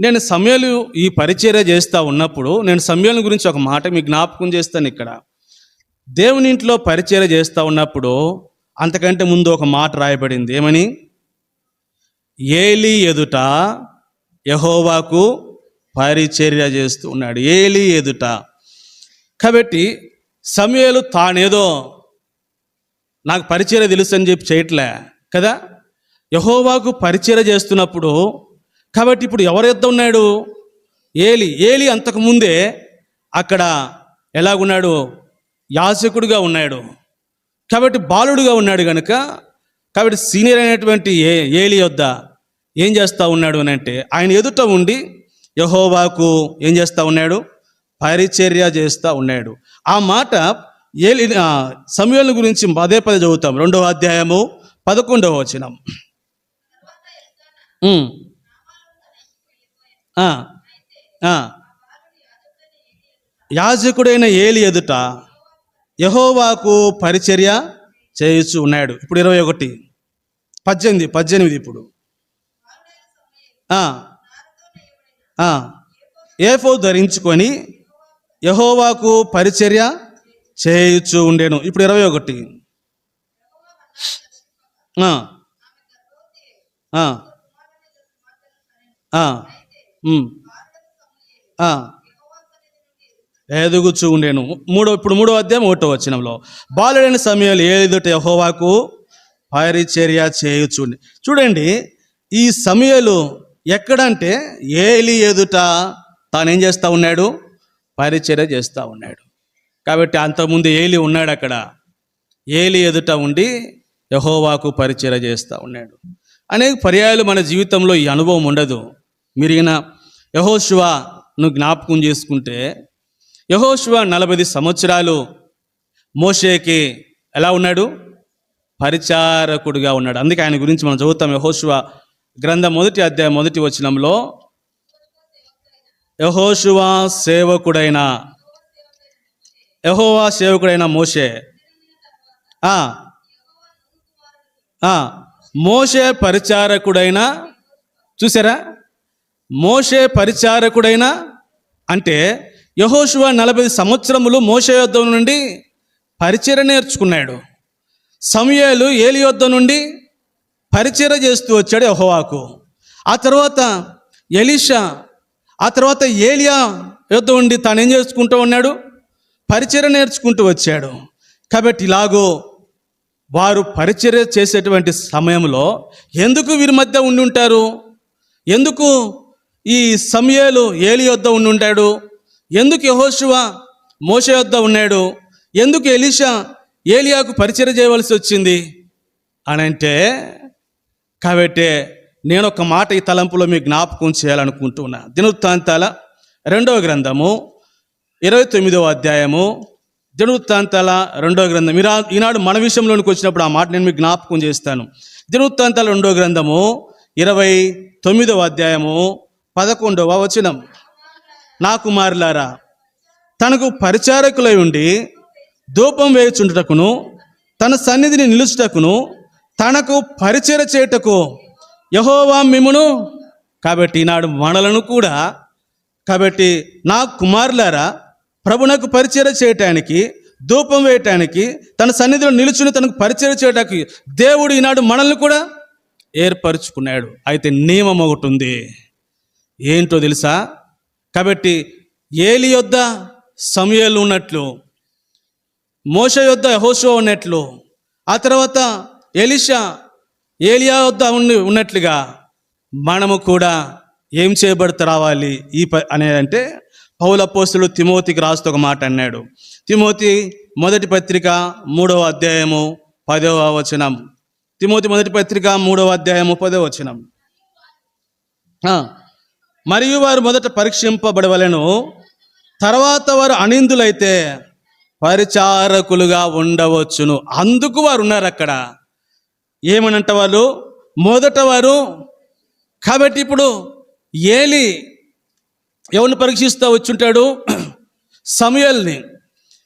నేను సమూయేలు ఈ పరిచర్య చేస్తూ ఉన్నప్పుడు నేను సమూయేలు గురించి ఒక మాట మీకు జ్ఞాపకం చేస్తాను. ఇక్కడ దేవుని ఇంట్లో పరిచర్య చేస్తూ ఉన్నప్పుడు అంతకంటే ముందు ఒక మాట రాయబడింది. ఏమని? ఏలి ఎదుట యెహోవాకు పరిచర్య చేస్తూ ఉన్నాడు. ఏలి ఎదుట. కాబట్టి సమూయేలు తానేదో నాకు పరిచర్య తెలుసు అని చెప్పి చేయట్లే కదా, యెహోవాకు పరిచర్య చేస్తున్నప్పుడు. కాబట్టి ఇప్పుడు ఎవరి యొద్ద ఉన్నాడు? ఏలి అంతకుముందే అక్కడ ఎలాగున్నాడు? యాజకుడిగా ఉన్నాడు. కాబట్టి బాలుడుగా ఉన్నాడు కనుక, కాబట్టి సీనియర్ అయినటువంటి ఏలి యొద్ద ఏం చేస్తూ ఉన్నాడు అని అంటే, ఆయన ఎదుట ఉండి యెహోవాకు ఏం చేస్తూ ఉన్నాడు? పరిచర్య చేస్తూ ఉన్నాడు. ఆ మాట సమూయేలు గురించి పదే చదువుతాం. 2వ అధ్యాయము 11వ వచనం. యాజకుడైన ఏలి ఎదుట యెహోవాకు పరిచర్య చేయుచు ఉన్నాడు. ఇప్పుడు 18 ఇప్పుడు ఏఫోదు ధరించుకొని యెహోవాకు పరిచర్య చేయుచు ఉండేను. ఇప్పుడు 21. ఎదుగుచూ ఉండేను. ఇప్పుడు 3వ అధ్యాయం 1వ వచనంలో బాలుడైన సమూయేలు ఏలి ఎదుట యెహోవాకు పరిచర్య చేయుచు. చూడండి, ఈ సమూయేలు ఎక్కడంటే ఏలి ఎదుట తానేం చేస్తూ ఉన్నాడు? పరిచర్య చేస్తూ ఉన్నాడు. కాబట్టి అంతకుముందు ఏలి ఉన్నాడు అక్కడ. ఏలి ఎదుట ఉండి యెహోవాకు పరిచర్య చేస్తూ ఉన్నాడు. అనేక పర్యాయాలు మన జీవితంలో ఈ అనుభవం ఉండదు. మీరు ఈయన యెహోషువను జ్ఞాపకం చేసుకుంటే, యెహోషువ 40 సంవత్సరాలు మోషేకి ఎలా ఉన్నాడు? పరిచారకుడిగా ఉన్నాడు. అందుకే ఆయన గురించి మనం చదువుతాం. యెహోషువ గ్రంథం 1వ అధ్యాయం 1వ వచనంలో యెహోవా సేవకుడైన మోషే మోషే పరిచారకుడైన, చూసారా? మోషే పరిచారకుడైన అంటే యెహోషువ 40 సంవత్సరములు మోషే యొద్ద నుండి పరిచర్య నేర్చుకున్నాడు. సమూయేలు ఏలి యొద్ద నుండి పరిచర్య చేస్తూ వచ్చాడు యెహోవాకు. ఆ తర్వాత ఎలీషా, ఆ తర్వాత ఏలియా యొద్ద ఉండి తాను ఏం చేసుకుంటూ ఉన్నాడు? పరిచర్య నేర్చుకుంటూ వచ్చాడు. కాబట్టి ఇలాగో వారు పరిచర్య చేసేటువంటి సమయంలో ఎందుకు వీరి మధ్య ఉండి ఉంటారు? ఎందుకు ఈ సమూయేలు ఏలి యొద్ద ఉండి ఉంటాడు? ఎందుకు యెహోషువ మోషే యొద్ద ఉన్నాడు? ఎందుకు ఎలీషా ఏలియాకు పరిచర్య చేయవలసి వచ్చింది అని అంటే, కాబట్టి నేను ఒక మాట ఈ తలంపులో మీకు జ్ఞాపకం చేయాలనుకుంటున్నా. దినవృత్తాంతాల 2వ గ్రంథము 29వ అధ్యాయము. దినవృత్తాంతాల 2వ గ్రంథం. ఈనాడు మన విషయంలోనికి వచ్చినప్పుడు ఆ మాట నేను మీకు జ్ఞాపకం చేస్తాను. దినవృత్తాంతాల 2వ గ్రంథము 29వ అధ్యాయము 11వ వచనం. నా కుమారులారా, తనకు పరిచారకులై ఉండి ధూపం వేయుచుండుటకును తన సన్నిధిని నిలుచుటకును తనకు పరిచర్య చేయుటకు యెహోవా మిమ్మును, కాబట్టి ఈనాడు మనలను కూడా, కాబట్టి నా కుమారులారా, ప్రభునకు పరిచర్య చేయటానికి, ధూపం వేయటానికి, తన సన్నిధిలో నిలుచుని తనకు పరిచర్య చేయటానికి దేవుడు ఈనాడు మనల్ని కూడా ఏర్పరచుకున్నాడు. అయితే నియమం ఒకటి ఉంది. ఏంటో తెలుసా? కాబట్టి ఏలి యొద్ద సమూయేలు ఉన్నట్లు, మోషే యొద్ద యెహోషువ ఉన్నట్లు, ఆ తర్వాత ఎలీషా ఏలియా వద్ద ఉన్నట్లుగా మనము కూడా ఏం చేయబడితే రావాలి అనేదంటే, పౌలు అపోస్తలుడు తిమోతికి రాస్తూ ఒక మాట అన్నాడు. తిమోతి మొదటి పత్రిక 3వ అధ్యాయము 10వ వచనం. తిమోతి మొదటి పత్రిక 3వ అధ్యాయము 10వ వచనం. మరియు వారు మొదట పరీక్షింపబడవలెను, తర్వాత వారు అనిందులైతే పరిచారకులుగా ఉండవచ్చును. అందుకు వారు ఉన్నారు అక్కడ. ఏమనంట వాళ్ళు? మొదట వారు. కాబట్టి ఇప్పుడు ఏలి ఎవరిని పరీక్షిస్తూ వచ్చుంటాడు? సమూయేలుని.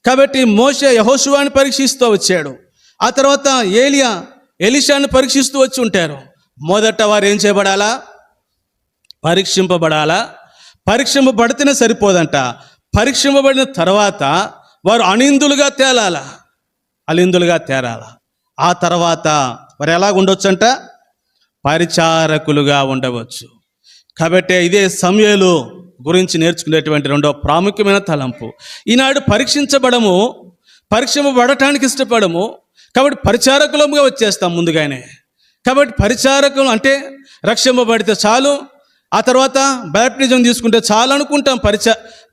కాబట్టి మోషే యెహోషువని పరీక్షిస్తూ వచ్చాడు. ఆ తర్వాత ఏలియా ఎలీషాని పరీక్షిస్తూ వచ్చి ఉంటారు. మొదట వారు ఏం చేయబడాలా? పరీక్షింపబడాలా. పరీక్షింపబడితేనే సరిపోదంట. పరీక్షింపబడిన తర్వాత వారు అనిందులుగా తేలాల, అలిందులుగా తేరాల. ఆ తర్వాత వారు ఎలాగ ఉండొచ్చు అంట? పరిచారకులుగా ఉండవచ్చు. కాబట్టి ఇదే సమూయేలు గురించి నేర్చుకునేటువంటి 2వ ప్రాముఖ్యమైన తలంపు. ఈనాడు పరీక్షింపబడటానికి ఇష్టపడము. కాబట్టి పరిచారకులుగా వచ్చేస్తాం ముందుగానే. కాబట్టి పరిచారకులు అంటే రక్షింపబడితే చాలు, ఆ తర్వాత బాప్టిజం తీసుకుంటే చాలు అనుకుంటాం.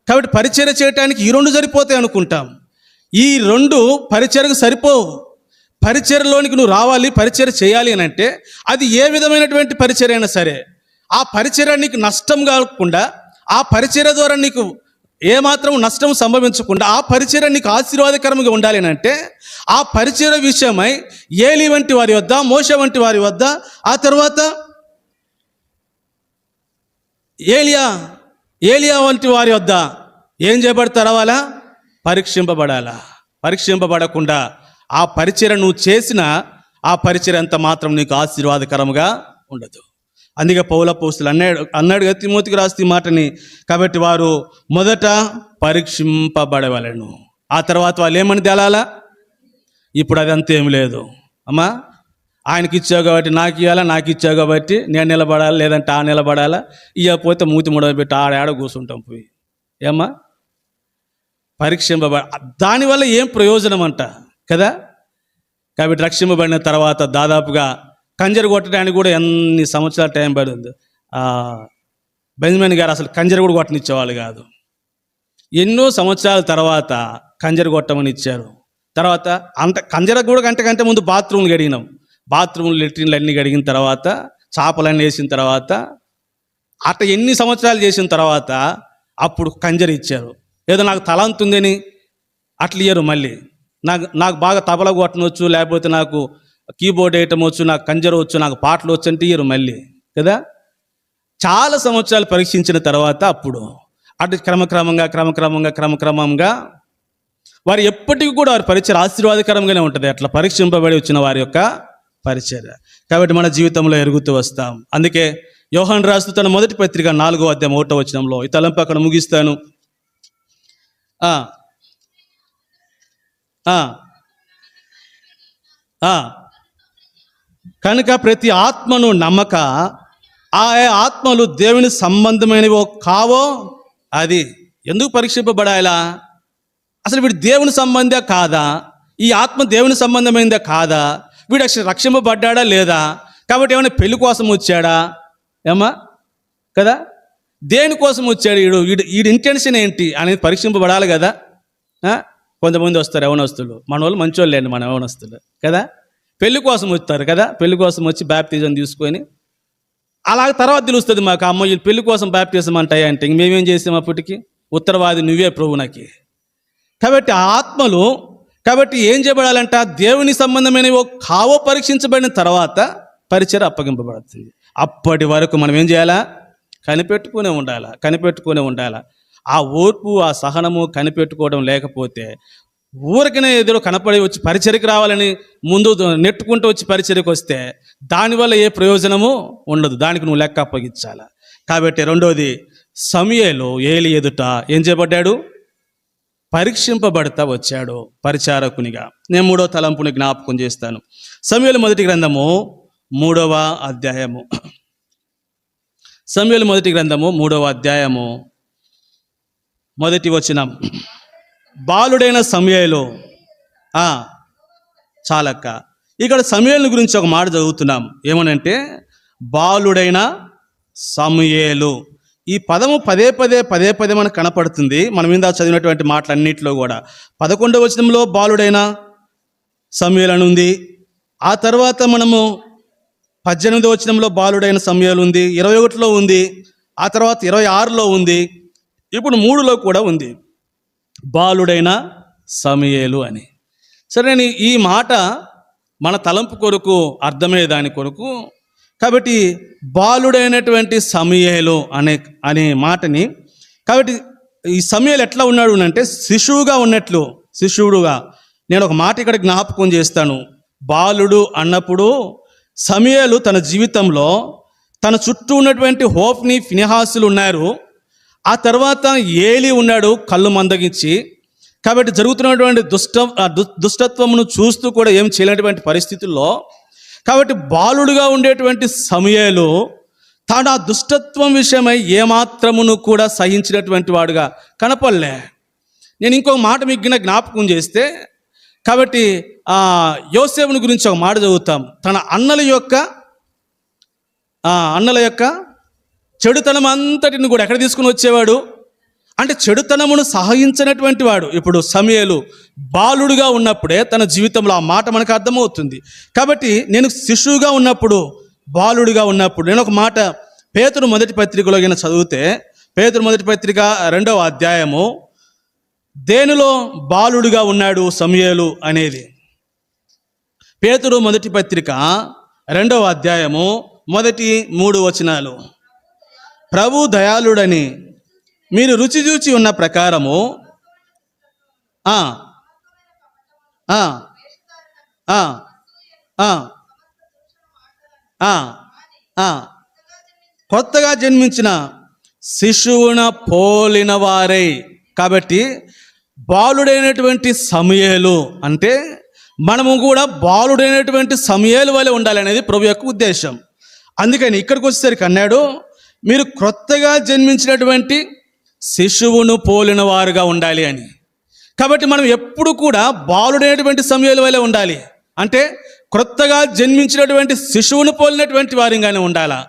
కాబట్టి పరిచర్య చేయడానికి ఈ 2 సరిపోతాయి అనుకుంటాం. ఈ 2 పరిచర్యకు సరిపోవు. పరిచర్యలోనికి నువ్వు రావాలి, పరిచర్య చేయాలి అని అంటే అది ఏ విధమైనటువంటి పరిచర్య అయినా సరే, ఆ పరిచర్య నీకు నష్టం కాకుండా, ఆ పరిచర్య ద్వారా నీకు ఏమాత్రం నష్టం సంభవించకుండా, ఆ పరిచర్య నీకు ఆశీర్వాదకరంగా ఉండాలి అని అంటే ఆ పరిచర్య విషయమై ఏలి వంటి వారి వద్ద, మోషే వంటి వారి వద్ద, ఆ తర్వాత ఏలియా వంటి వారి వద్ద ఏం చేయబడతారవాలా? పరీక్షింపబడాలా. పరీక్షింపబడకుండా ఆ పరిచర్య నువ్వు చేసిన ఆ పరిచర్య అంత మాత్రం నీకు ఆశీర్వాదకరంగా ఉండదు. అందుకే పౌలు అపోస్తలుడు అన్నాడు కదా తిమోతికి రాస్తే మాటని. కాబట్టి వారు మొదట పరీక్షింపబడవలెను, ఆ తర్వాత వాళ్ళు ఏమని తేలాలా? ఇప్పుడు అది అంతేం లేదు. అమ్మా, ఆయనకి ఇచ్చావు కాబట్టి నాకు ఇవ్వాలా, నాకు ఇచ్చావు కాబట్టి నేను నిలబడాలా, లేదంటే ఆ నిలబడాలా, ఇవ్వకపోతే మూతి ముడవబెట్టి ఆడ కూర్చుంటాం పోయి. ఏమ్మా, దానివల్ల ఏం ప్రయోజనం అంట కదా? కాబట్టి రక్షింపబడిన తర్వాత దాదాపుగా కంజరు కొట్టడానికి కూడా ఎన్ని సంవత్సరాల టైం పడింది. బెంజమిన్ గారు అసలు కంజరు కూడా కొట్టనిచ్చేవాళ్ళు కాదు. ఎన్నో సంవత్సరాల తర్వాత కంజరు కొట్టమని ఇచ్చారు. తర్వాత కంజర కూడా కంటే ముందు బాత్రూమ్లు కడిగినాం. బాత్రూమ్లు, లెట్రిన్లు అన్నీ కడిగిన తర్వాత, చేపలన్నీ వేసిన తర్వాత, అట్లా ఎన్ని సంవత్సరాలు చేసిన తర్వాత అప్పుడు కంజరు ఇచ్చారు. ఏదో నాకు తలంతు ఉందని అట్లా ఇయ్యరు. మళ్ళీ నాకు బాగా తబలా కొట్టనవచ్చు, లేకపోతే నాకు కీబోర్డ్ వేయటం వచ్చు, నాకు కంజర వచ్చు, నాకు పాటలు వచ్చు అంటే ఇయ్యరు మళ్ళీ కదా. చాలా సంవత్సరాలు పరీక్షించిన తర్వాత అప్పుడు అటు క్రమక్రమంగా వారు ఎప్పటికీ కూడా వారి పరిచర్య ఆశీర్వాదకరంగానే ఉంటుంది. అట్లా పరీక్షింపబడి వచ్చిన వారి యొక్క పరిచర్య. కాబట్టి మన జీవితంలో ఎరుగుతూ వస్తాం. అందుకే యోహాను రాస్తూ తన మొదటి పత్రిక 4వ అధ్యాయం 1వ వచనంలో ఈ తలంపు అక్కడ ముగిస్తాను. కనుక ప్రతి ఆత్మను నమ్మక ఆ ఆత్మలు దేవుని సంబంధమైనవో కావో అది ఎందుకు పరీక్షింపబడాలా? అసలు వీడు దేవుని సంబంధే కాదా? ఈ ఆత్మ దేవుని సంబంధమైందా కాదా, వీడు అసలు రక్షింపబడ్డా లేదా, కాబట్టి ఏమైనా పెళ్లి కోసం వచ్చాడా ఏమా కదా, దేనికోసం వచ్చాడు వీడి ఇంటెన్షన్ ఏంటి అనేది పరీక్షింపబడాలి కదా. కొంతమంది వస్తారు యవనస్తులు, మన వాళ్ళు మంచోళ్ళు లేండి, మన యవనస్తులు కదా, పెళ్లి కోసం వస్తారు కదా, పెళ్లి కోసం వచ్చి బ్యాప్టిజం తీసుకొని అలాగ తర్వాత తెలుస్తుంది మాకు, అమ్మ వీళ్ళు పెళ్లి కోసం బ్యాప్టిజం అంటాయి అంటే ఇంక మేమేం చేసాం అప్పటికి, ఉత్తరవాది నువ్వే ప్రభువునకి. కాబట్టి ఆత్మలు కాబట్టి ఏం చేయబడాలంట, దేవుని సంబంధమైనవి కావో పరీక్షించబడిన తర్వాత పరిచయం అప్పగింపబడుతుంది. అప్పటి వరకు మనం ఏం చేయాలా, కనిపెట్టుకునే ఉండాలా. ఆ ఓర్పు ఆ సహనము కనిపెట్టుకోవడం లేకపోతే ఊరికనే ఎదురు కనపడి వచ్చి పరిచర్యకు రావాలని ముందు నెట్టుకుంటూ వచ్చి పరిచర్యకు వస్తే దానివల్ల ఏ ప్రయోజనము ఉండదు, దానికి నువ్వు లెక్క అప్పగించాలా. కాబట్టి రెండోది, సమూయేలు ఏలి ఎదుట ఏం చేయబడ్డాడు, పరీక్షింపబడతా వచ్చాడు పరిచారకునిగా. నేను మూడో తలంపుని జ్ఞాపకం చేస్తాను. సమూయేలు మొదటి గ్రంథము 3వ అధ్యాయము, సమూయేలు మొదటి గ్రంథము 3వ అధ్యాయము మొదటి వచనం. బాలుడైన సమూయేలు చాలక్క, ఇక్కడ సమూయేలు గురించి ఒక మాట చదువుతున్నాం. ఏమనంటే బాలుడైన సమూయేలు. ఈ పదము పదే పదే మనకు కనపడుతుంది. మనం ఇందా చదివినటువంటి మాటలన్నింటిలో కూడా 11వ వచనంలో బాలుడైన సమూయేలు అని ఉంది. ఆ తర్వాత మనము 18వ వచనంలో బాలుడైన సమూయేలు ఉంది, 21లో ఉంది, ఆ తర్వాత 26లో ఉంది, ఇప్పుడు 3లో కూడా ఉంది బాలుడైన సమూయేలు అని. సరే, నేను ఈ మాట మన తలంపు కొరకు అర్థమయ్యే దాని కొరకు, కాబట్టి బాలుడైనటువంటి సమూయేలు అనే మాటని, కాబట్టి ఈ సమూయేలు ఎట్లా ఉన్నాడు అంటే శిశువుగా నేను ఒక మాట ఇక్కడ జ్ఞాపకం చేస్తాను. బాలుడు అన్నప్పుడు సమూయేలు తన జీవితంలో తన చుట్టూ ఉన్నటువంటి హోఫ్ని ఫినెహాసులు ఉన్నారు, ఆ తర్వాత ఏలి ఉన్నాడు కళ్ళు మందగించి. కాబట్టి జరుగుతున్నటువంటి దుష్టత్వమును చూస్తూ కూడా ఏం చేయలేనటువంటి పరిస్థితుల్లో, కాబట్టి బాలుడుగా ఉండేటువంటి సమూయేలు తాను ఆ దుష్టత్వం విషయమై ఏమాత్రమును కూడా సహించినటువంటి వాడుగా కనపడలే. నేను ఇంకో మాట మీకు జ్ఞాపకం చేస్తే, కాబట్టి యోసేపుని గురించి ఒక మాట చదువుతాం. తన అన్నల యొక్క చెడుతనం అంతటిని కూడా ఎక్కడ తీసుకుని వచ్చేవాడు అంటే చెడుతనమును సహించినటువంటి వాడు. ఇప్పుడు సమూయేలు బాలుడుగా ఉన్నప్పుడే తన జీవితంలో ఆ మాట మనకు అర్థమవుతుంది. కాబట్టి నేను శిశువుగా ఉన్నప్పుడు, బాలుడుగా ఉన్నప్పుడు, నేను ఒక మాట పేతురు మొదటి పత్రికలో చదివితే, పేతురు మొదటి పత్రిక 2వ అధ్యాయము, దేనిలో బాలుడుగా ఉన్నాడు సమూయేలు అనేది. పేతురు మొదటి పత్రిక 2వ అధ్యాయము మొదటి 3 వచనాలు. ప్రభు దయాళుడని మీరు రుచి చూచి ఉన్న ప్రకారము కొత్తగా జన్మించిన శిశువున పోలిన వారై. కాబట్టి బాలుడైనటువంటి సమూయేలు అంటే మనము కూడా బాలుడైనటువంటి సమూయేలు వలె ఉండాలనేది ప్రభు యొక్క ఉద్దేశం. అందుకని ఇక్కడికి వచ్చేసరికి అన్నాడు, మీరు క్రొత్తగా జన్మించినటువంటి శిశువును పోలిన వారుగా ఉండాలి అని. కాబట్టి మనం ఎప్పుడు కూడా బాలుడైనటువంటి సమూయేలు వలె ఉండాలి అంటే క్రొత్తగా జన్మించినటువంటి శిశువును పోలినటువంటి వారిగానే ఉండాలా.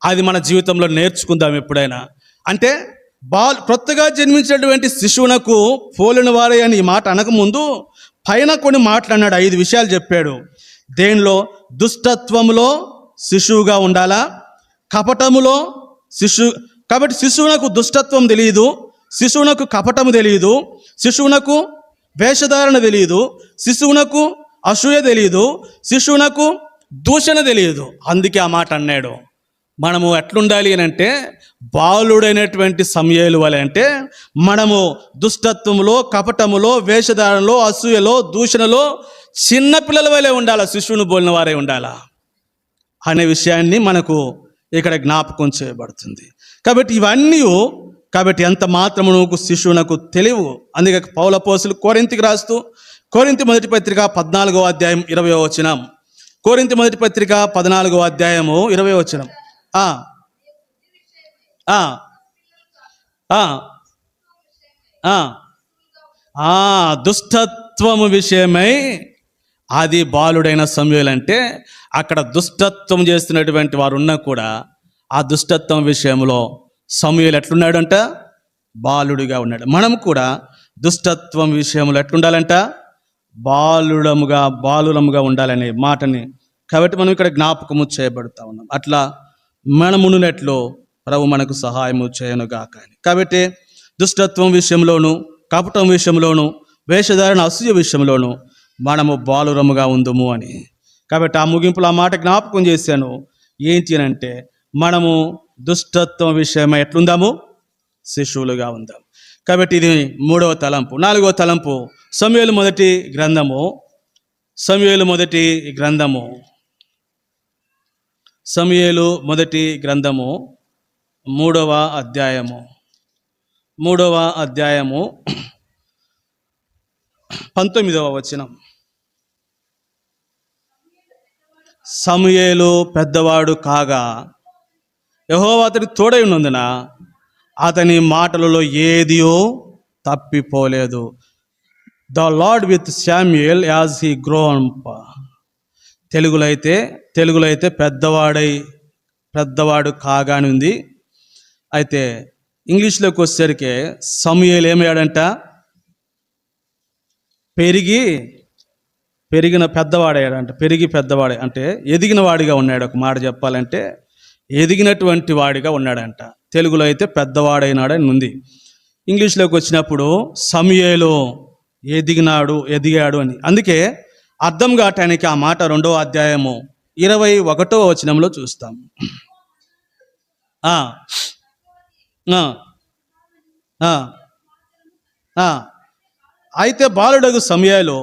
అది మన జీవితంలో నేర్చుకుందాం ఎప్పుడైనా. అంటే క్రొత్తగా జన్మించినటువంటి శిశువునకు పోలిన వారే అని ఈ మాట అనకముందు పైన కొన్ని మాటలు అన్నాడు, 5 విషయాలు చెప్పాడు. దేనిలో? దుష్టత్వములో శిశువుగా ఉండాలా, కపటములో కాబట్టి శిశువునకు దుష్టత్వం తెలియదు, శిశువునకు కపటము తెలియదు, శిశువునకు వేషధారణ తెలియదు, శిశువునకు అసూయ తెలియదు, శిశువునకు దూషణ తెలియదు. అందుకే ఆ మాట అన్నాడు. మనము ఎట్లుండాలి అని అంటే బాలుడైనటువంటి సమూయేలు వలె, అంటే మనము దుష్టత్వములో, కపటములో, వేషధారణలో, అసూయలో, దూషణలో చిన్నపిల్లల వలె ఉండాలా, శిశువును పోలిన వారే ఉండాలా అనే విషయాన్ని మనకు ఇక్కడ జ్ఞాపకం చేయబడుతుంది. కాబట్టి ఇవన్నీ ఎంత మాత్రము శిశువునకు తెలియవు. అందుకే పౌలు అపోస్తలుడు కొరింథీకి రాస్తూ, కొరింథీ మొదటి పత్రిక 14వ అధ్యాయం 20వ వచనం, కొరింథీ మొదటి పత్రిక 14వ అధ్యాయము 20వ వచనం. దుష్టత్వము విషయమై, అది బాలుడైన సమూయేలు అంటే అక్కడ దుష్టత్వం చేస్తున్నటువంటి వారు ఉన్నా కూడా ఆ దుష్టత్వం విషయంలో సమూయేలు ఎట్లున్నాడంట? బాలుడిగా ఉన్నాడు. మనం కూడా దుష్టత్వం విషయంలో ఎట్లుండాలంట? బాలులముగా ఉండాలనే మాటని కాబట్టి మనం ఇక్కడ జ్ఞాపకము చేయబడుతూ ఉన్నాం. అట్లా మనమున్నట్లు ప్రభు మనకు సహాయము చేయనుగాక. కాబట్టి దుష్టత్వం విషయంలోను, కపటం విషయంలోను, వేషధారణ అసూయ విషయంలోను మనము బాలురముగా ఉందుము అని. కాబట్టి ఆ ముగింపులో ఆ మాట జ్ఞాపకం చేశాను. ఏంటి అని అంటే, మనము దుష్టత్వం విషయమై ఎట్లుందాము? శిశువులుగా ఉందాం. కాబట్టి ఇది 3వ తలంపు. 4వ తలంపు సమూయేలు మొదటి గ్రంథము 3వ అధ్యాయము 19వ వచనం. సమూయేలు పెద్దవాడు కాగా యెహోవా అతనికి తోడై ఉన్నందున అతని మాటలలో ఏదియో తప్పిపోలేదు. The Lord with Samuel as he grown. తెలుగులో అయితే పెద్దవాడు కాగా అని ఉంది. అయితే ఇంగ్లీష్లోకి వచ్చేసరికి సమూయేలు ఏమయ్యాడంట? పెరిగిన పెద్దవాడయ్యాడంట. పెద్దవాడే అంటే ఎదిగిన వాడిగా ఉన్నాడు. ఒక మాట చెప్పాలంటే ఎదిగినటువంటి వాడిగా ఉన్నాడంట. తెలుగులో అయితే పెద్దవాడైనాడని ఉంది. ఇంగ్లీష్లోకి వచ్చినప్పుడు సమూయేలు ఎదిగాడు అని. అందుకే అర్థం కావటానికి ఆ మాట 2వ అధ్యాయము 21వ వచనంలో చూస్తాం. అయితే బాలుడగు సమూయేలు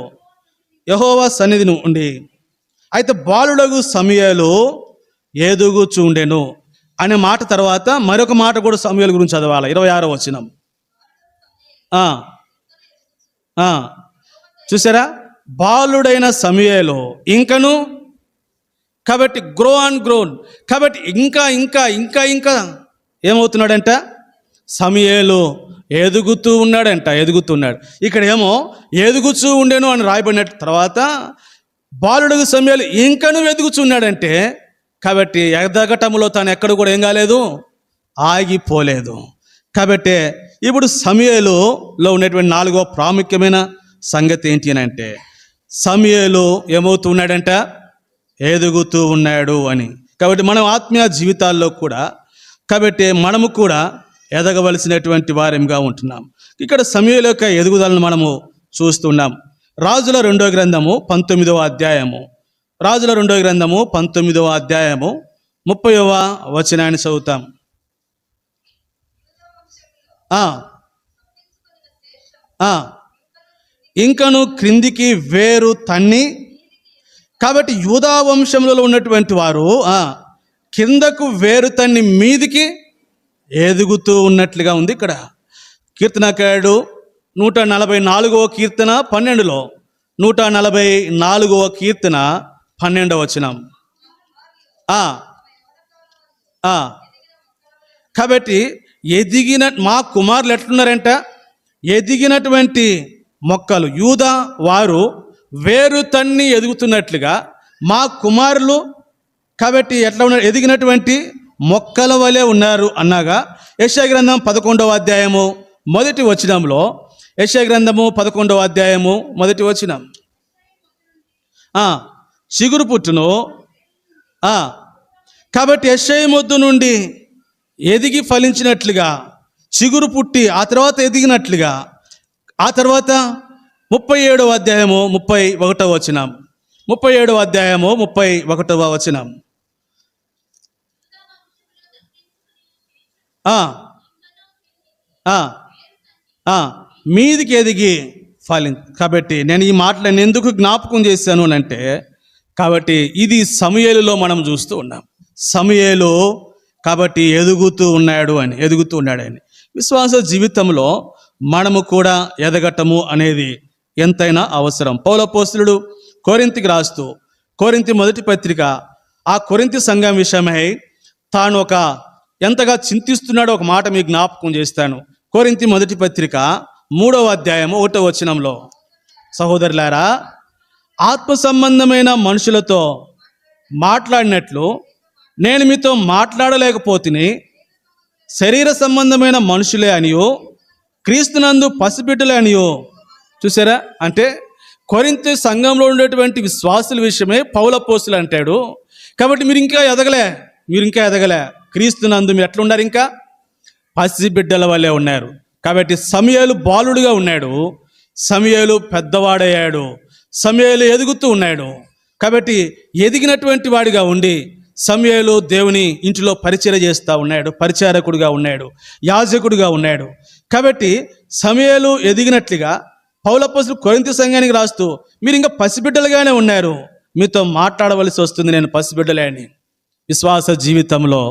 యెహోవా సన్నిధిని ఉండి, అయితే బాలుడగు సమూయేలు ఎదుగుచుండెను అనే మాట తర్వాత మరొక మాట కూడా సమూయేలు గురించి చదవాలి. 26వ వచనం. చూసారా? బాలుడైన సమూయేలు ఇంకను, కాబట్టి గ్రోన్, కాబట్టి ఇంకా ఏమవుతున్నాడంట? సమూయేలు ఎదుగుతున్నాడు. ఇక్కడ ఏమో ఎదుగుచూ ఉండేను అని రాయబడిన తర్వాత బాలుడగు సమూయేలు ఇంకను ఎదుగుచున్నాడంటే, కాబట్టి ఎదగటములో తాను ఎక్కడ కూడా ఏం కాలేదు, ఆగిపోలేదు. కాబట్టి ఇప్పుడు సమూయేలులో ఉన్నటువంటి 4వ ప్రాముఖ్యమైన సంగతి ఏంటి అని అంటే, సమూయేలు ఏమవుతున్నాడంట? ఎదుగుతూ ఉన్నాడు అని. కాబట్టి మనం ఆత్మీయ జీవితాల్లో కూడా కాబట్టి మనము కూడా ఎదగవలసినటువంటి వారంగా ఉంటున్నాం. ఇక్కడ సమూయేలు యొక్క ఎదుగుదలను మనము చూస్తున్నాం. రాజుల 2వ గ్రంథము 19వ అధ్యాయము 30వ వచనాన్ని చదువుతాం. ఇంకను క్రిందికి వేరు తన్ని, కాబట్టి యూదా వంశంలో ఉన్నటువంటి వారు కిందకు వేరు తన్ని మీదికి ఎదుగుతూ ఉన్నట్లుగా ఉంది. ఇక్కడ కీర్తనకారుడు 144వ కీర్తన 12లో 144వ కీర్తన 12వ వచనం. కాబట్టి ఎదిగిన మా కుమారులు ఎట్లున్నారంట? ఎదిగినటువంటి మొక్కలు. యూదా వారు వేరు తన్ని ఎదుగుతున్నట్లుగా మా కుమారులు కాబట్టి ఎట్లా ఉన్నారు? ఎదిగినటువంటి మొక్కల వలె ఉన్నారు అన్నగా యెషయా గ్రంథం 11వ అధ్యాయము 1వ వచనంలో, యెషయా గ్రంథము 11వ అధ్యాయము 1వ వచనం, చిగురు పుట్టును. కాబట్టి యెషయా మొద్దు నుండి ఎదిగి ఫలించినట్లుగా చిగురు పుట్టి ఆ తర్వాత ఎదిగినట్లుగా, ఆ తర్వాత 37వ అధ్యాయము 31వ వచనం, 37వ అధ్యాయము 31వ వచనం, మీదికి ఎదిగి కాబట్టి నేను ఈ మాటలను ఎందుకు జ్ఞాపకం చేశాను అంటే, కాబట్టి ఇది సమూయేలులో మనం చూస్తూ ఉన్నాం. సమూయేలు కాబట్టి ఎదుగుతూ ఉన్నాడని. విశ్వాస జీవితంలో మనము కూడా ఎదగటము అనేది ఎంతైనా అవసరం. పౌలపోస్తులుడు కొరింథీకి రాస్తూ, కొరింథీ మొదటి పత్రిక, ఆ కొరింథీ సంఘం విషయమై తాను ఎంతగా చింతిస్తున్నాడో ఒక మాట మీకు జ్ఞాపకం చేస్తాను. కొరింథీ మొదటి పత్రిక 3వ అధ్యాయము 1వ వచనంలో, సహోదరులారా, ఆత్మ సంబంధమైన మనుషులతో మాట్లాడినట్లు నేను మీతో మాట్లాడలేకపోతుని, శరీర సంబంధమైన మనుషులే అనియో క్రీస్తునందు పసిబిడ్డలే అనియో. చూసారా? అంటే కొరింథీ సంఘంలో ఉండేటువంటి విశ్వాసుల విషయమే పౌలు అపోస్తలుడు అంటాడు. కాబట్టి మీరు ఇంకా ఎదగలే. క్రీస్తునందు మీరు ఎట్లా ఉన్నారు? ఇంకా పసిబిడ్డల వల్లే ఉన్నారు. కాబట్టి సమూయేలు బాలుడుగా ఉన్నాడు, సమూయేలు పెద్దవాడయ్యాడు, సమూయేలు ఎదుగుతూ ఉన్నాడు. కాబట్టి ఎదిగినటువంటి వాడిగా ఉండి సమూయేలు దేవుని ఇంటిలో పరిచర్య చేస్తూ ఉన్నాడు, పరిచారకుడిగా ఉన్నాడు, యాజకుడిగా ఉన్నాడు. కాబట్టి సమూయేలు ఎదిగినట్లుగా పౌలు అపోస్తలుడు కొరింథీ సంఘానికి రాస్తూ మీరు ఇంకా పసిబిడ్డలుగానే ఉన్నారు, మీతో మాట్లాడవలసి వస్తుంది నేను పసిబిడ్డలే అని విశ్వాస జీవితంలో.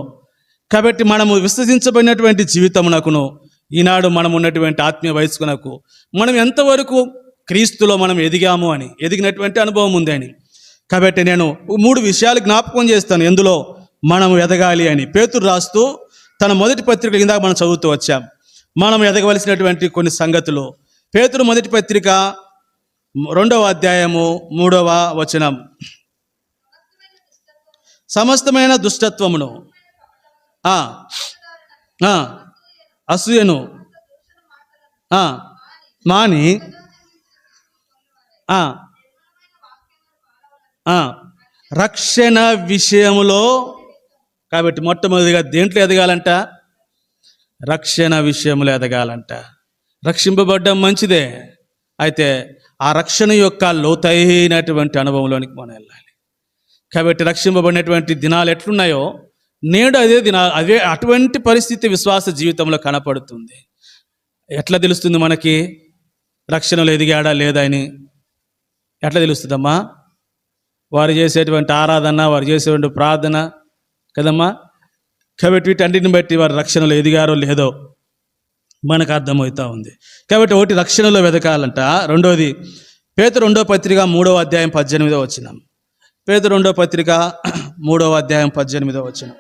కాబట్టి మనము విశ్వసించబడినటువంటి జీవితమునకును ఈనాడు మనం ఉన్నటువంటి ఆత్మీయ వయస్కునకు మనం ఎంతవరకు క్రీస్తులో మనం ఎదిగినటువంటి అనుభవం ఉంది అని. కాబట్టి నేను 3 విషయాలు జ్ఞాపకం చేస్తాను ఎందులో మనం ఎదగాలి అని. పేతురు రాస్తూ తన మొదటి పత్రిక ఇందాక మనం చదువుతూ వచ్చాం, మనం ఎదగవలసినటువంటి కొన్ని సంగతులు. పేతురు మొదటి పత్రిక 2వ అధ్యాయము 3వ వచనం. సమస్తమైన దుష్టత్వమును, అసూయను మాని రక్షణ విషయములో. కాబట్టి మొట్టమొదటిగా దేంట్లో ఎదగాలంట? రక్షణ విషయంలో ఎదగాలంట. రక్షింపబడ్డం మంచిదే, అయితే ఆ రక్షణ యొక్క లోతైనటువంటి అనుభవంలోనికి మనం వెళ్ళాలి. కాబట్టి రక్షింపబడినటువంటి దినాలు ఎట్లున్నాయో నేడు అదే అటువంటి పరిస్థితి విశ్వాస జీవితంలో కనపడుతుంది. ఎట్లా తెలుస్తుంది మనకి రక్షణలో ఎదిగాడా లేదా అని? ఎట్లా తెలుస్తుందమ్మా? వారు చేసేటువంటి ఆరాధన, వారు చేసేటువంటి ప్రార్థన కదమ్మా. కాబట్టి వీటన్నిటిని బట్టి వారు రక్షణలో ఎదిగారో లేదో మనకు అర్థమవుతూ ఉంది. కాబట్టి ఒకటి రక్షణలో వెతకాలంట. రెండోది పేతురు 2వ పత్రిక 3వ అధ్యాయం 18వ వచనం. పేతురు 2వ పత్రిక 3వ అధ్యాయం 18వ వచనం.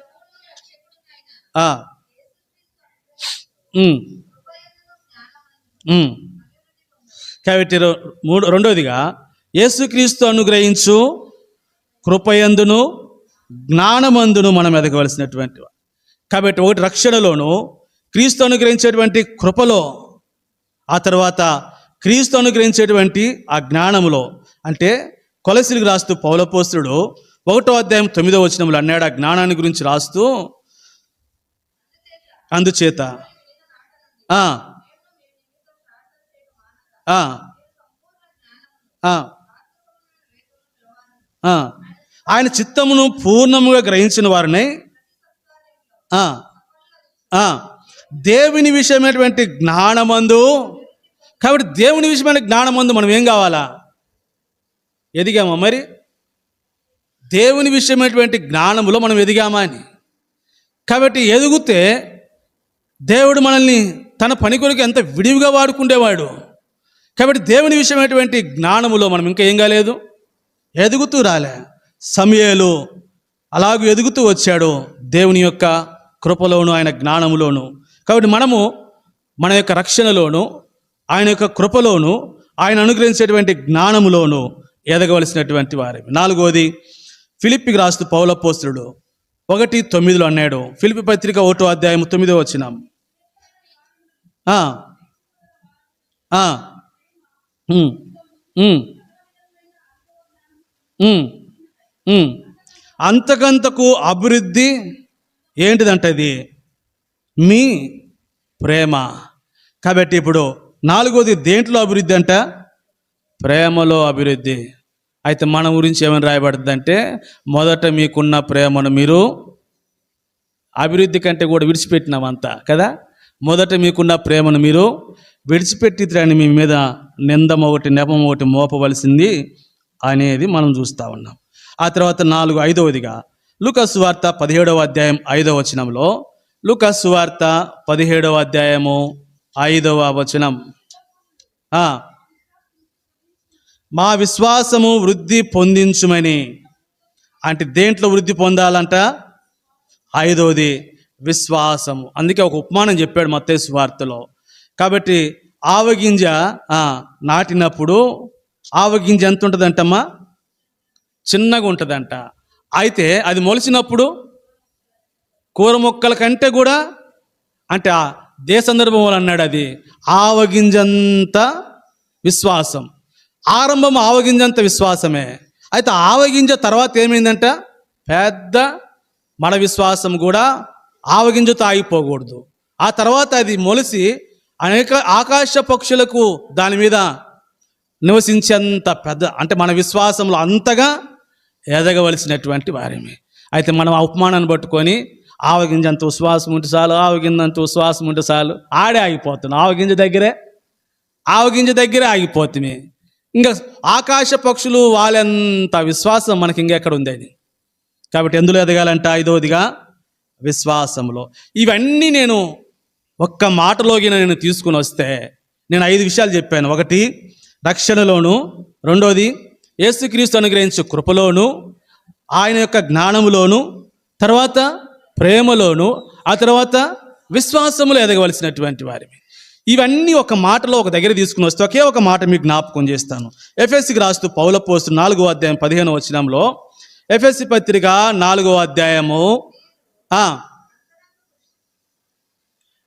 కాబట్టి రెండోదిగా యేసుక్రీస్తు అనుగ్రహించు కృపయందును జ్ఞానమందును మనం ఎదగవలసినటువంటి. కాబట్టి ఒకటి రక్షణలోను, క్రీస్తు అనుగ్రహించేటువంటి కృపలో, ఆ తర్వాత క్రీస్తు అనుగ్రహించేటువంటి ఆ జ్ఞానములో. అంటే కొలసీలకు రాస్తూ పౌలు అపోస్తలుడు 1వ అధ్యాయం 9వ వచనంలో అన్నాడు, ఆ జ్ఞానాన్ని గురించి రాస్తూ, అందుచేత ఆయన చిత్తమును పూర్ణముగా గ్రహించిన వారిని దేవుని విషయమైనటువంటి జ్ఞానమందు. కాబట్టి దేవుని విషయమైన జ్ఞానమందు మనం ఏం కావాలా? ఎదిగామా? మరి దేవుని విషయమైనటువంటి జ్ఞానములో మనం ఎదిగామా అని. కాబట్టి ఎదిగితే దేవుడు మనల్ని తన పని కొరకు ఎంత విడివిగా వాడుకుండేవాడు. కాబట్టి దేవుని విషయమైనటువంటి జ్ఞానములో మనం ఇంకా ఏం కాలేదు, ఎదుగుతూ రాలే. సమూయేలు అలాగూ ఎదుగుతూ వచ్చాడు దేవుని యొక్క కృపలోను, ఆయన జ్ఞానములోను. కాబట్టి మనము మన యొక్క రక్షణలోను, ఆయన యొక్క కృపలోను, ఆయన అనుగ్రహించేటువంటి జ్ఞానములోను ఎదగవలసినటువంటి వారే. 4వది ఫిలిప్పీకి రాస్తూ పౌలు అపోస్తలుడు 1:9 అన్నాడు. ఫిలిప్పీ పత్రిక 1వ అధ్యాయం 9వ వచనం. అంతకంతకు అభివృద్ధి ఏంటిదంటది? మీ ప్రేమ. కాబట్టి ఇప్పుడు 4వది దేంట్లో అభివృద్ధి అంట? ప్రేమలో అభివృద్ధి. అయితే మన గురించి ఏమని రాయబడుతుంది అంటే, మొదట మీకున్న ప్రేమను మీరు అభివృద్ధి కంటే కూడా విడిచిపెట్టినామంతా కదా. మొదట మీకున్న ప్రేమను మీరు విడిచిపెట్టిద్రని మీ మీద నిందం ఒకటి, నెపం ఒకటి మోపవలసింది అనేది మనం చూస్తూ ఉన్నాం. ఆ తర్వాత 5వదిగా లూకా సువార్త 17వ అధ్యాయం 5వ వచనంలో, లూకా సువార్త 17వ అధ్యాయము 5వ వచనం. మా విశ్వాసము వృద్ధి పొందించుమని. అంటే దేంట్లో వృద్ధి పొందాలంట? 5వది విశ్వాసము. అందుకే ఒక ఉపమానం చెప్పాడు మత్తయి సువార్తలో. కాబట్టి ఆవగింజ నాటినప్పుడు ఆవగింజ ఎంత ఉంటుందంటమ్మా? చిన్నగా ఉంటుందంట. అయితే అది మొలిచినప్పుడు కూర మొక్కల కంటే కూడా అంటే దే సందర్భంలో అన్నాడు, అది ఆవగింజంత విశ్వాసం. ఆరంభం ఆవగింజంత విశ్వాసమే. అయితే ఆవగింజ తర్వాత ఏమైందంట? పెద్ద మన విశ్వాసం కూడా ఆవగింజతో ఆగిపోకూడదు. ఆ తర్వాత అది మొలిసి అనేక ఆకాశ పక్షులకు దాని మీద నివసించేంత పెద్ద, అంటే మన విశ్వాసంలో అంతగా ఎదగవలసినటువంటి వారిమే. అయితే మనం ఆ ఉపమానాన్ని పట్టుకొని ఆవగింజంత విశ్వాసం ఉంటే చాలు, ఆవగింజంత విశ్వాసం ఉంటే చాలు, ఆడే ఆగిపోతున్నాం. ఆవగింజ దగ్గరే ఆగిపోతుంది. ఇంకా ఆకాశ పక్షులు వాళ్ళంత విశ్వాసం మనకి ఇంకెక్కడ ఉంది అది. కాబట్టి ఎందులో ఎదగాలంట? ఐదవదిగా విశ్వాసంలో. ఇవన్నీ నేను ఒక్క మాటలోకి నేను తీసుకుని వస్తే నేను 5 విషయాలు చెప్పాను. ఒకటి రక్షణలోను, రెండోది యేసుక్రీస్తు అనుగ్రహించే కృపలోను, ఆయన యొక్క జ్ఞానములోను, తర్వాత ప్రేమలోను, ఆ తర్వాత విశ్వాసములో ఎదగవలసినటువంటి వారిని. ఇవన్నీ ఒక మాటలో ఒక దగ్గర తీసుకుని వస్తే ఒకే ఒక మాట మీకు జ్ఞాపకం చేస్తాను. ఎఫెసీకి రాస్తూ పౌలు అపోస్తలుడు 4వ అధ్యాయం 15వ వచనంలో, ఎఫెసీ పత్రిక 4వ అధ్యాయము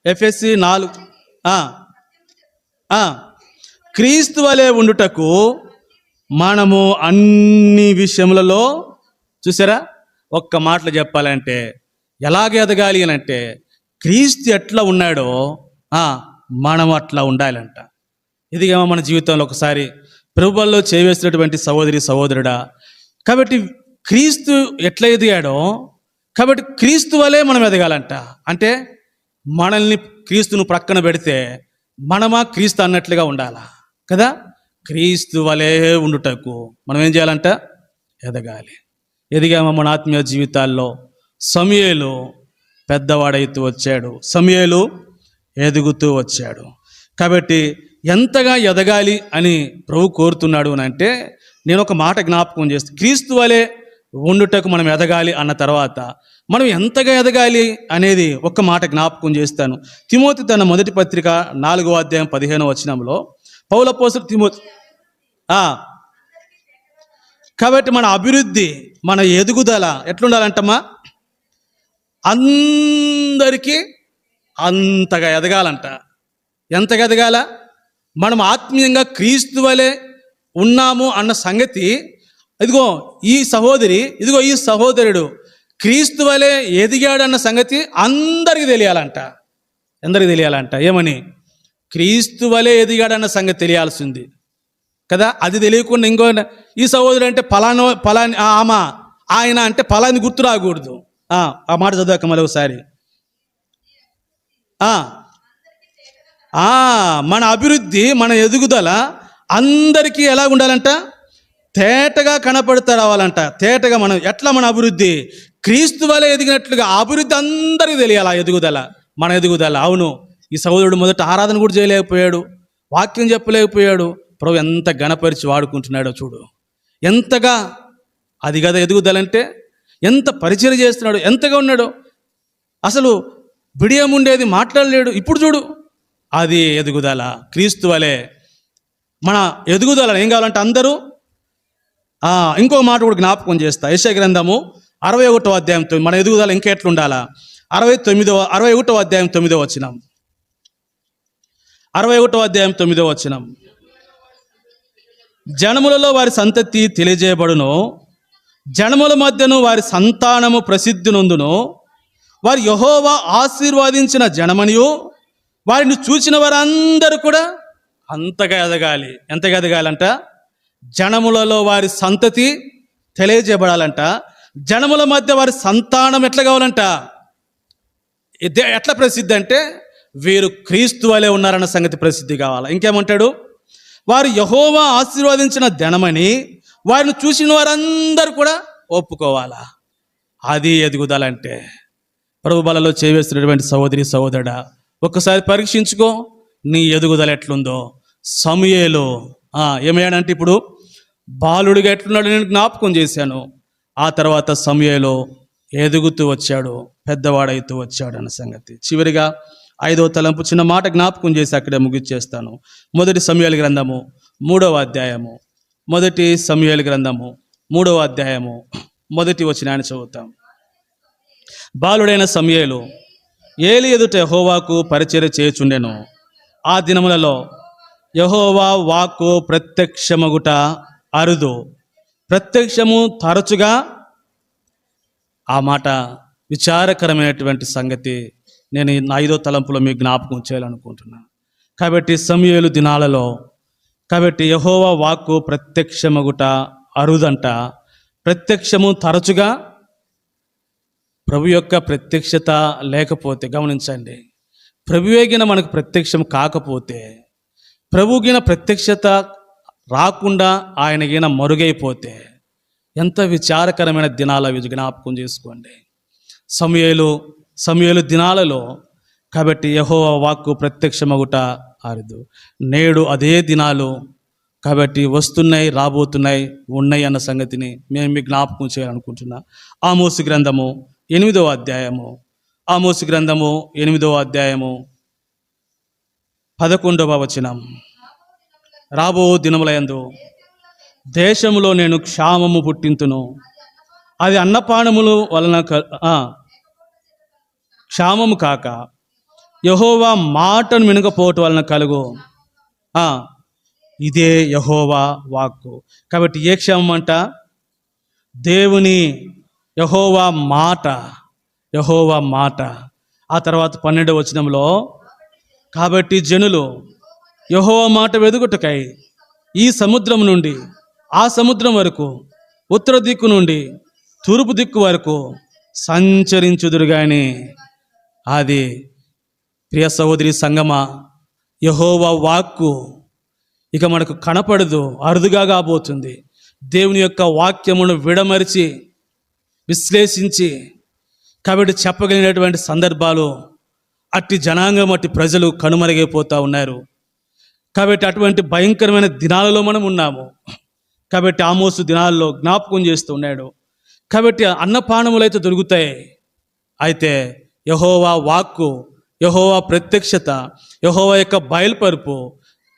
ఎఫెసీ 4 క్రీస్తు వలె ఉండుటకు మనము అన్ని విషయములలో, చూసారా, ఒక్క మాటలు చెప్పాలంటే ఎలాగ ఎదగాలి అని అంటే క్రీస్తు ఎట్లా ఉన్నాడో మనం అట్లా ఉండాలంట. ఇదిగేమో మన జీవితంలో ఒకసారి ప్రభువులో చేయవేసినటువంటి సహోదరి సహోదరుడా, కాబట్టి క్రీస్తు ఎట్లా ఎదిగాడో కాబట్టి క్రీస్తు వలె మనం ఎదగాలంట. అంటే మనల్ని క్రీస్తును ప్రక్కన పెడితే మనమా క్రీస్తు అన్నట్లుగా ఉండాలా కదా. క్రీస్తు వలె ఉండుటకు మనం ఏం చేయాలంట? ఎదగాలి. ఎదిగామో మన ఆత్మీయ జీవితాల్లో. సమూయేలు పెద్దవాడైతూ వచ్చాడు, సమూయేలు ఎదుగుతూ వచ్చాడు. కాబట్టి ఎంతగా ఎదగాలి అని ప్రభు కోరుతున్నాడు అని అంటే నేను ఒక మాట జ్ఞాపకం చేస్తాను. క్రీస్తు వలె ఉండుటకు మనం ఎదగాలి అన్న తర్వాత మనం ఎంతగా ఎదగాలి అనేది ఒక్క మాట జ్ఞాపకం చేస్తాను. తిమోతి తన మొదటి పత్రిక 4వ అధ్యాయం 15వ వచనంలో పౌలు అపోస్తలుడు తిమోతి కాబట్టి మన అభివృద్ధి, మన ఎదుగుదల ఎట్లుండాలంటమ్మా? అందరికీ అంతగా ఎదగాలంట. ఎంతగా ఎదగాల? మనం ఆత్మీయంగా క్రీస్తు వలె ఉన్నాము అన్న సంగతి ఇదిగో ఈ సహోదరి, ఇదిగో ఈ సహోదరుడు క్రీస్తు వలె ఎదిగాడన్న సంగతి అందరికీ తెలియాలంట. అందరికీ తెలియాలంట. ఏమని? క్రీస్తు వలె ఎదిగాడన్న సంగతి తెలియాల్సింది కదా. అది తెలియకుండా ఇంకో ఈ సహోదరుడు అంటే పలాని ఆమె ఆయన అంటే పలాని గుర్తు రాకూడదు. ఆ మాట చదవక మళ్ళీ ఒకసారి. మన అభివృద్ధి, మన ఎదుగుదల అందరికీ ఎలా ఉండాలంట? తేటగా కనపడుతూ రావాలంట. తేటగా మనం ఎట్లా మన అభివృద్ధి క్రీస్తు వలె ఎదిగినట్లుగా అభివృద్ధి అందరికీ తెలియాలి. ఎదుగుదల, మన ఎదుగుదల. అవును, ఈ సహోదరుడు మొదట ఆరాధన కూడా చేయలేకపోయాడు, వాక్యం చెప్పలేకపోయాడు. ప్రభు ఎంత గణపరిచి వాడుకుంటున్నాడో చూడు. ఎంతగా అది కదా ఎదుగుదలంటే. ఎంత పరిచయం చేస్తున్నాడు, ఎంతగా ఉన్నాడో. అసలు బిడియం ఉండేది, మాట్లాడలేడు. ఇప్పుడు చూడు, అది ఎదుగుదల. క్రీస్తు వలె మన ఎదుగుదల ఏం కావాలంటే అందరూ ఇంకో మాట కూడా జ్ఞాపకం చేస్తా. యెషయా గ్రంథము 61వ అధ్యాయం మన ఎదుగుదల ఇంకా ఎట్లుండాలా? 61వ అధ్యాయం 9వ వచనం. 61వ అధ్యాయం 9వ వచనం. జనములలో వారి సంతతి తెలియజేయబడును, జనముల మధ్యను వారి సంతానము ప్రసిద్ధి నొందును. వారు యెహోవా ఆశీర్వదించిన జనమనియు వారిని చూచిన వారందరూ కూడా అంతగా ఎదగాలి. ఎంతగా ఎదగాలంట? జనములలో వారి సంతతి తెలియజేయబడాలంట. జనముల మధ్య వారి సంతానం ఎట్లా కావాలంట? ఎట్లా ప్రసిద్ధి అంటే వీరు క్రీస్తు వలె ఉన్నారన్న సంగతి ప్రసిద్ధి కావాలా. ఇంకేమంటాడు? వారు యెహోవా ఆశీర్వదించిన ధనమని వారిని చూసిన వారందరూ కూడా ఒప్పుకోవాలా. అది ఎదుగుదలంటే. ప్రభు బలలో చేవేస్తున్నటువంటి సహోదరి సహోదరుడా, ఒక్కసారి పరీక్షించుకో నీ ఎదుగుదల ఎట్లుందో. సమూయేలు ఏమయ్యాడంటే ఇప్పుడు బాలుడిగా ఎట్లున్నాడు నేను జ్ఞాపకం చేశాను. ఆ తర్వాత సమూయేలు ఎదుగుతూ వచ్చాడు, పెద్దవాడైతూ వచ్చాడు అన్న సంగతి. చివరిగా 5వ తలంపు చిన్న మాట జ్ఞాపకం చేసి అక్కడే ముగిచ్చేస్తాను. మొదటి సమూయేలు గ్రంథము 3వ అధ్యాయము మొదటి సమూయేలు గ్రంథము 3వ అధ్యాయము మొదటి వచనాన్ని చదువుతాం. బాలుడైన సమూయేలు ఏలి ఎదుట యెహోవాకు పరిచర్య చేయుచుండెను. ఆ దినములలో యెహోవా వాక్కు ప్రత్యక్షమగుట అరుదు, ప్రత్యక్షము తరచుగా. ఆ మాట విచారకరమైనటువంటి సంగతి నేను 5వ తలంపులో మీకు జ్ఞాపకం చేయాలనుకుంటున్నాను. కాబట్టి సమూయేలు దినాలలో కాబట్టి యెహోవా వాక్కు ప్రత్యక్షమగుట అరుదంట, ప్రత్యక్షము తరచుగా. ప్రభు యొక్క ప్రత్యక్షత లేకపోతే, గమనించండి, ప్రభువేగిన మనకు ప్రత్యక్షం కాకపోతే, ప్రభుగిన ప్రత్యక్షత రాకుండా ఆయనగిన మరుగైపోతే ఎంత విచారకరమైన దినాలు అవి జ్ఞాపకం చేసుకోండి. సమూయేలు దినాలలో కాబట్టి యెహోవా వాక్కు ప్రత్యక్షమగుట అరుదు. నేడు అదే దినాలు కాబట్టి వస్తున్నాయి, రాబోతున్నాయి, ఉన్నాయి అన్న సంగతిని మేము మీకు జ్ఞాపకం చేయాలనుకుంటున్నా. ఆమోసు గ్రంథము 8వ అధ్యాయము, ఆమోసు గ్రంథము 8వ అధ్యాయము 11వ వచనం. రాబో దినములయందు దేశములో నేను క్షామము పుట్టింతును, అది అన్నపానములు వలన క్షామము కాక యెహోవా మాటను వినకపోవటం వలన కలుగు. ఇదే యెహోవా వాక్కు. కాబట్టి ఏ క్షేమం అంట? దేవుని యెహోవా మాట, యెహోవా మాట. ఆ తర్వాత 12వ వచనంలో కాబట్టి జనులు యెహోవా మాట వెదుగుటకై ఈ సముద్రం నుండి ఆ సముద్రం వరకు, ఉత్తర దిక్కు నుండి తూర్పు దిక్కు వరకు సంచరించుదురు గాని. అది ప్రియ సహోదరి సంగమా, యెహోవా వాక్కు ఇక మనకు కనపడదు, అరుదుగా కాబోతుంది. దేవుని యొక్క వాక్యమును విడమరిచి విశ్లేషించి కాబట్టి చెప్పగలిగినటువంటి సందర్భాలు అట్టి జనాంగం, అట్టి ప్రజలు కనుమరుగైపోతూ ఉన్నారు. కాబట్టి అటువంటి భయంకరమైన దినాలలో మనం ఉన్నాము. కాబట్టి ఆమోసు దినాల్లో జ్ఞాపకం చేస్తూ ఉన్నాడు. కాబట్టి అన్నపానములు అయితే దొరుకుతాయి, అయితే యెహోవా వాక్కు, యెహోవా ప్రత్యక్షత, యెహోవా యొక్క బయలుపరుపు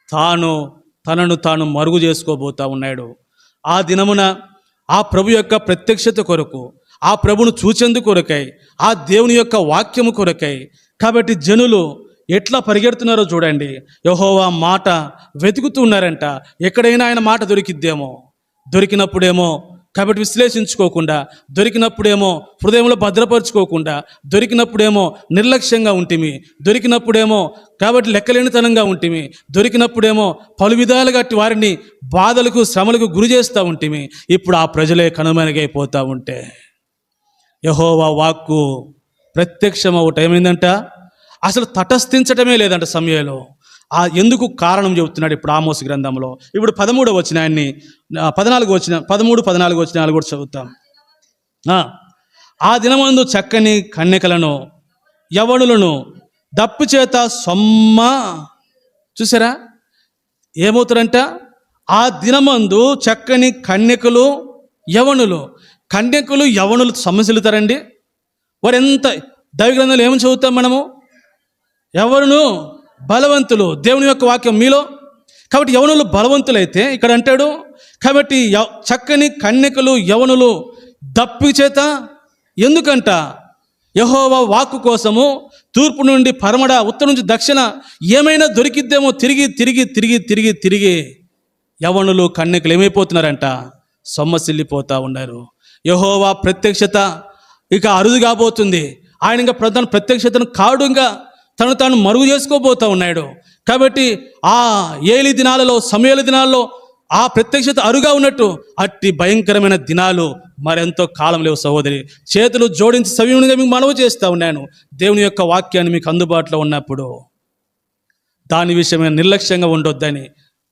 తనను తాను మరుగు చేసుకోబోతా ఉన్నాడు. ఆ దినమున ఆ ప్రభు యొక్క ప్రత్యక్షత కొరకు, ఆ ప్రభును చూచేందు కొరకై, ఆ దేవుని యొక్క వాక్యము కొరకై కాబట్టి జనులు ఎట్లా పరిగెడుతున్నారో చూడండి. యెహోవా మాట వెతుకుతూ ఉన్నారంట. ఎక్కడైనా ఆయన మాట దొరికిద్దేమో, దొరికినప్పుడేమో కాబట్టి విశ్లేషించుకోకుండా, దొరికినప్పుడేమో హృదయంలో భద్రపరుచుకోకుండా, దొరికినప్పుడేమో నిర్లక్ష్యంగా ఉంటిమి, దొరికినప్పుడేమో కాబట్టి లెక్కలేనితనంగా ఉంటిమి, దొరికినప్పుడేమో పలు విధాలుగా వారిని బాధలకు శ్రమలకు గురి చేస్తూ ఉంటిమి. ఇప్పుడు ఆ ప్రజలే కనుమరుగైపోతూ ఉంటే యెహోవా వాక్కు ప్రత్యక్షమవుట ఏమైందంట? అసలు తటస్థించటమే లేదంట సమయంలో. ఎందుకు కారణం చెబుతున్నాడు ఇప్పుడు ఆమోసు గ్రంథంలో. ఇప్పుడు 13వ వచనాన్ని 13-14 వచనాలు కూడా చదువుతాం. ఆ దినమందు చక్కని కన్యకలను యవనులను దప్పు చేత చూసారా ఏమవుతారంట? ఆ దినమందు చక్కని కన్యకలు యవనులు సొమ్మసిల్లుతారండి. వారు ఎంత దైవ గ్రంథంలో ఏమని చదువుతాం మనము? ఎవరును బలవంతులు, దేవుని యొక్క వాక్యం మీలో. కాబట్టి యవనులు బలవంతులైతే ఇక్కడ అంటాడు కాబట్టి చక్కని కన్యకలు యవనులు దప్పి చేత. ఎందుకంట? యెహోవా వాక్కు కోసము తూర్పు నుండి పరమడ, ఉత్తరం నుంచి దక్షిణ ఏమైనా దొరికిద్దేమో తిరిగి తిరిగి తిరిగి తిరిగి తిరిగి యవనులు కన్యకలు ఏమైపోతున్నారంట? సొమ్మసిల్లిపోతూ ఉన్నారు. యెహోవా ప్రత్యక్షత ఇక అరుదు కాబోతుంది. ఆయన ఇంకా ప్రధాన ప్రత్యక్షతను కాడుగా తను తాను మరుగు చేసుకోబోతూ ఉన్నాడు. కాబట్టి ఆ ఏలి దినాలలో, సమూయేలు దినాల్లో ఆ ప్రత్యక్షత అరుగా ఉన్నట్టు అట్టి భయంకరమైన దినాలు మరెంతో కాలం లేవు సహోదరి. చేతులు జోడించి సవినయంగా మీకు మనవి చేస్తూ ఉన్నాను. దేవుని యొక్క వాక్యాన్ని మీకు అందుబాటులో ఉన్నప్పుడు దాని విషయమైన నిర్లక్ష్యంగా ఉండొద్దని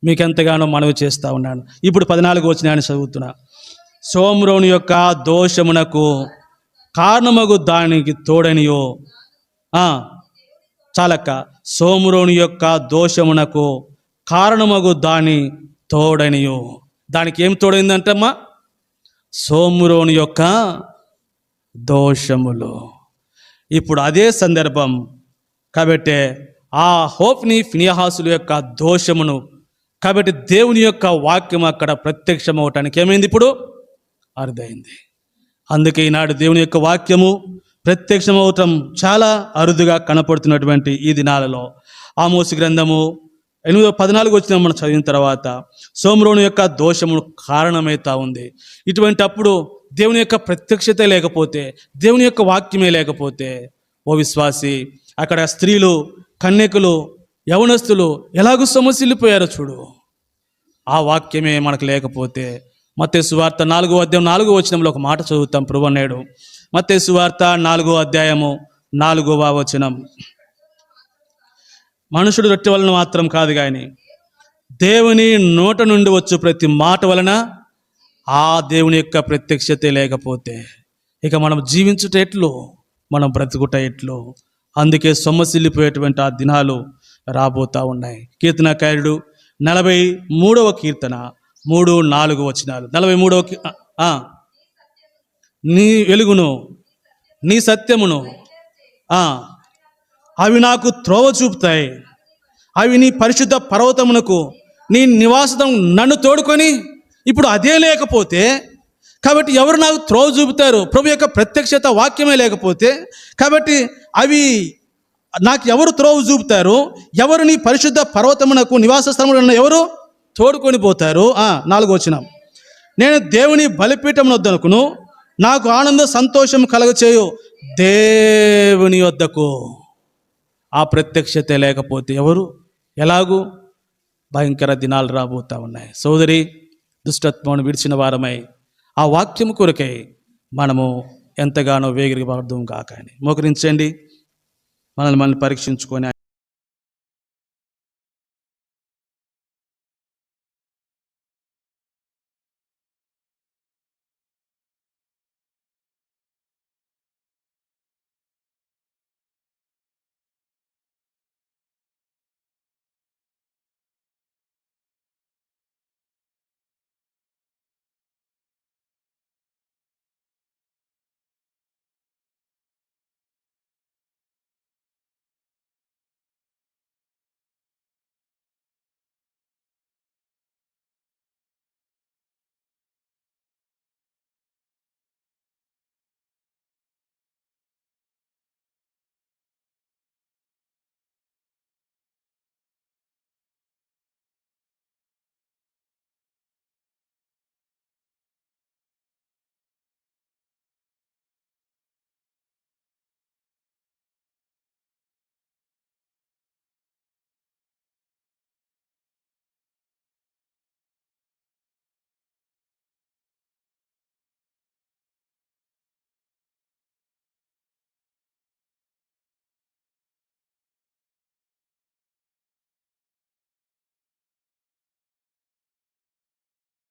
మీకు ఎంతగానో మనవి చేస్తూ ఉన్నాను. ఇప్పుడు 14వ వచనాన్ని చదువుతున్నా. సోమ్రోను యొక్క దోషమునకు కారణమగు దానికి తోడనియో చాలక్క, సోమ్రోను యొక్క దోషమునకు కారణమగు దాని తోడనియో. దానికి ఏం తోడైందంటమ్మా? సోమ్రోను యొక్క దోషములు. ఇప్పుడు అదే సందర్భం కాబట్టి ఆ హోఫ్ని ఫినిహాసుల యొక్క దోషమును కాబట్టి దేవుని యొక్క వాక్యం అక్కడ ప్రత్యక్షమవటానికి ఏమైంది? ఇప్పుడు అరుదైంది. అందుకే ఈనాడు దేవుని యొక్క వాక్యము ప్రత్యక్షమవటం చాలా అరుదుగా కనపడుతున్నటువంటి ఈ దినాలలో ఆమోసు గ్రంథము 8:14 వచ్చిన మనం చదివిన తర్వాత సోమ్రోను యొక్క దోషము కారణమైతా ఉంది. ఇటువంటి అప్పుడు దేవుని యొక్క ప్రత్యక్షత లేకపోతే, దేవుని యొక్క వాక్యమే లేకపోతే, ఓ విశ్వాసి, అక్కడ స్త్రీలు, కన్యకులు, యవనస్తులు ఎలాగూ సమస్యలిపోయారో చూడు. ఆ వాక్యమే మనకు లేకపోతే, మత్తయి సువార్త 4వ అధ్యాయం 4వ వచనంలో ఒక మాట చదువుతాం. ప్రభు అన్నాడు, మత్తయి సువార్త 4వ అధ్యాయము 4వ వచనం, మనుషుడు రొట్టె వలన మాత్రం కాదు కానీ దేవుని నోట నుండి వచ్చు ప్రతి మాట వలన, ఆ దేవుని యొక్క ప్రత్యక్షతే లేకపోతే ఇక మనం జీవించుట ఎట్లు, మనం బ్రతుకుట ఎట్లు? అందుకే సొమ్మసిల్లిపోయేటువంటి ఆ దినాలు రాబోతా ఉన్నాయి. కీర్తనకారుడు 43వ కీర్తన 3-4 వచనాలు. 43వ నీ వెలుగును, నీ సత్యమును అవి నాకు త్రోవ చూపుతాయి. అవి నీ పరిశుద్ధ పర్వతమునకు నీ నివాసం నన్ను తోడుకొని. ఇప్పుడు అదే లేకపోతే, కాబట్టి ఎవరు నాకు త్రోవ చూపుతారు? ప్రభు యొక్క ప్రత్యక్షత వాక్యమే లేకపోతే, కాబట్టి అవి నాకు ఎవరు త్రోవ చూపుతారు? ఎవరు నీ పరిశుద్ధ పర్వతమునకు నివాస స్థలములను ఎవరు తోడుకొని పోతారు? 4వ వచనం, నేను దేవుని బలిపీఠం వద్దనుకును, నాకు ఆనంద సంతోషం కలగచేయు దేవుని వద్దకు. ఆ ప్రత్యక్షత లేకపోతే ఎవరు, ఎలాగూ? భయంకర దినాలు రాబోతా ఉన్నాయి. సోదరి, దుష్టత్వమును విడిచిన వారమై ఆ వాక్యము కొరకై మనము ఎంతగానో వేగిరి పడదాం కాక. మోకరించండి, మనల్ని పరీక్షించుకొని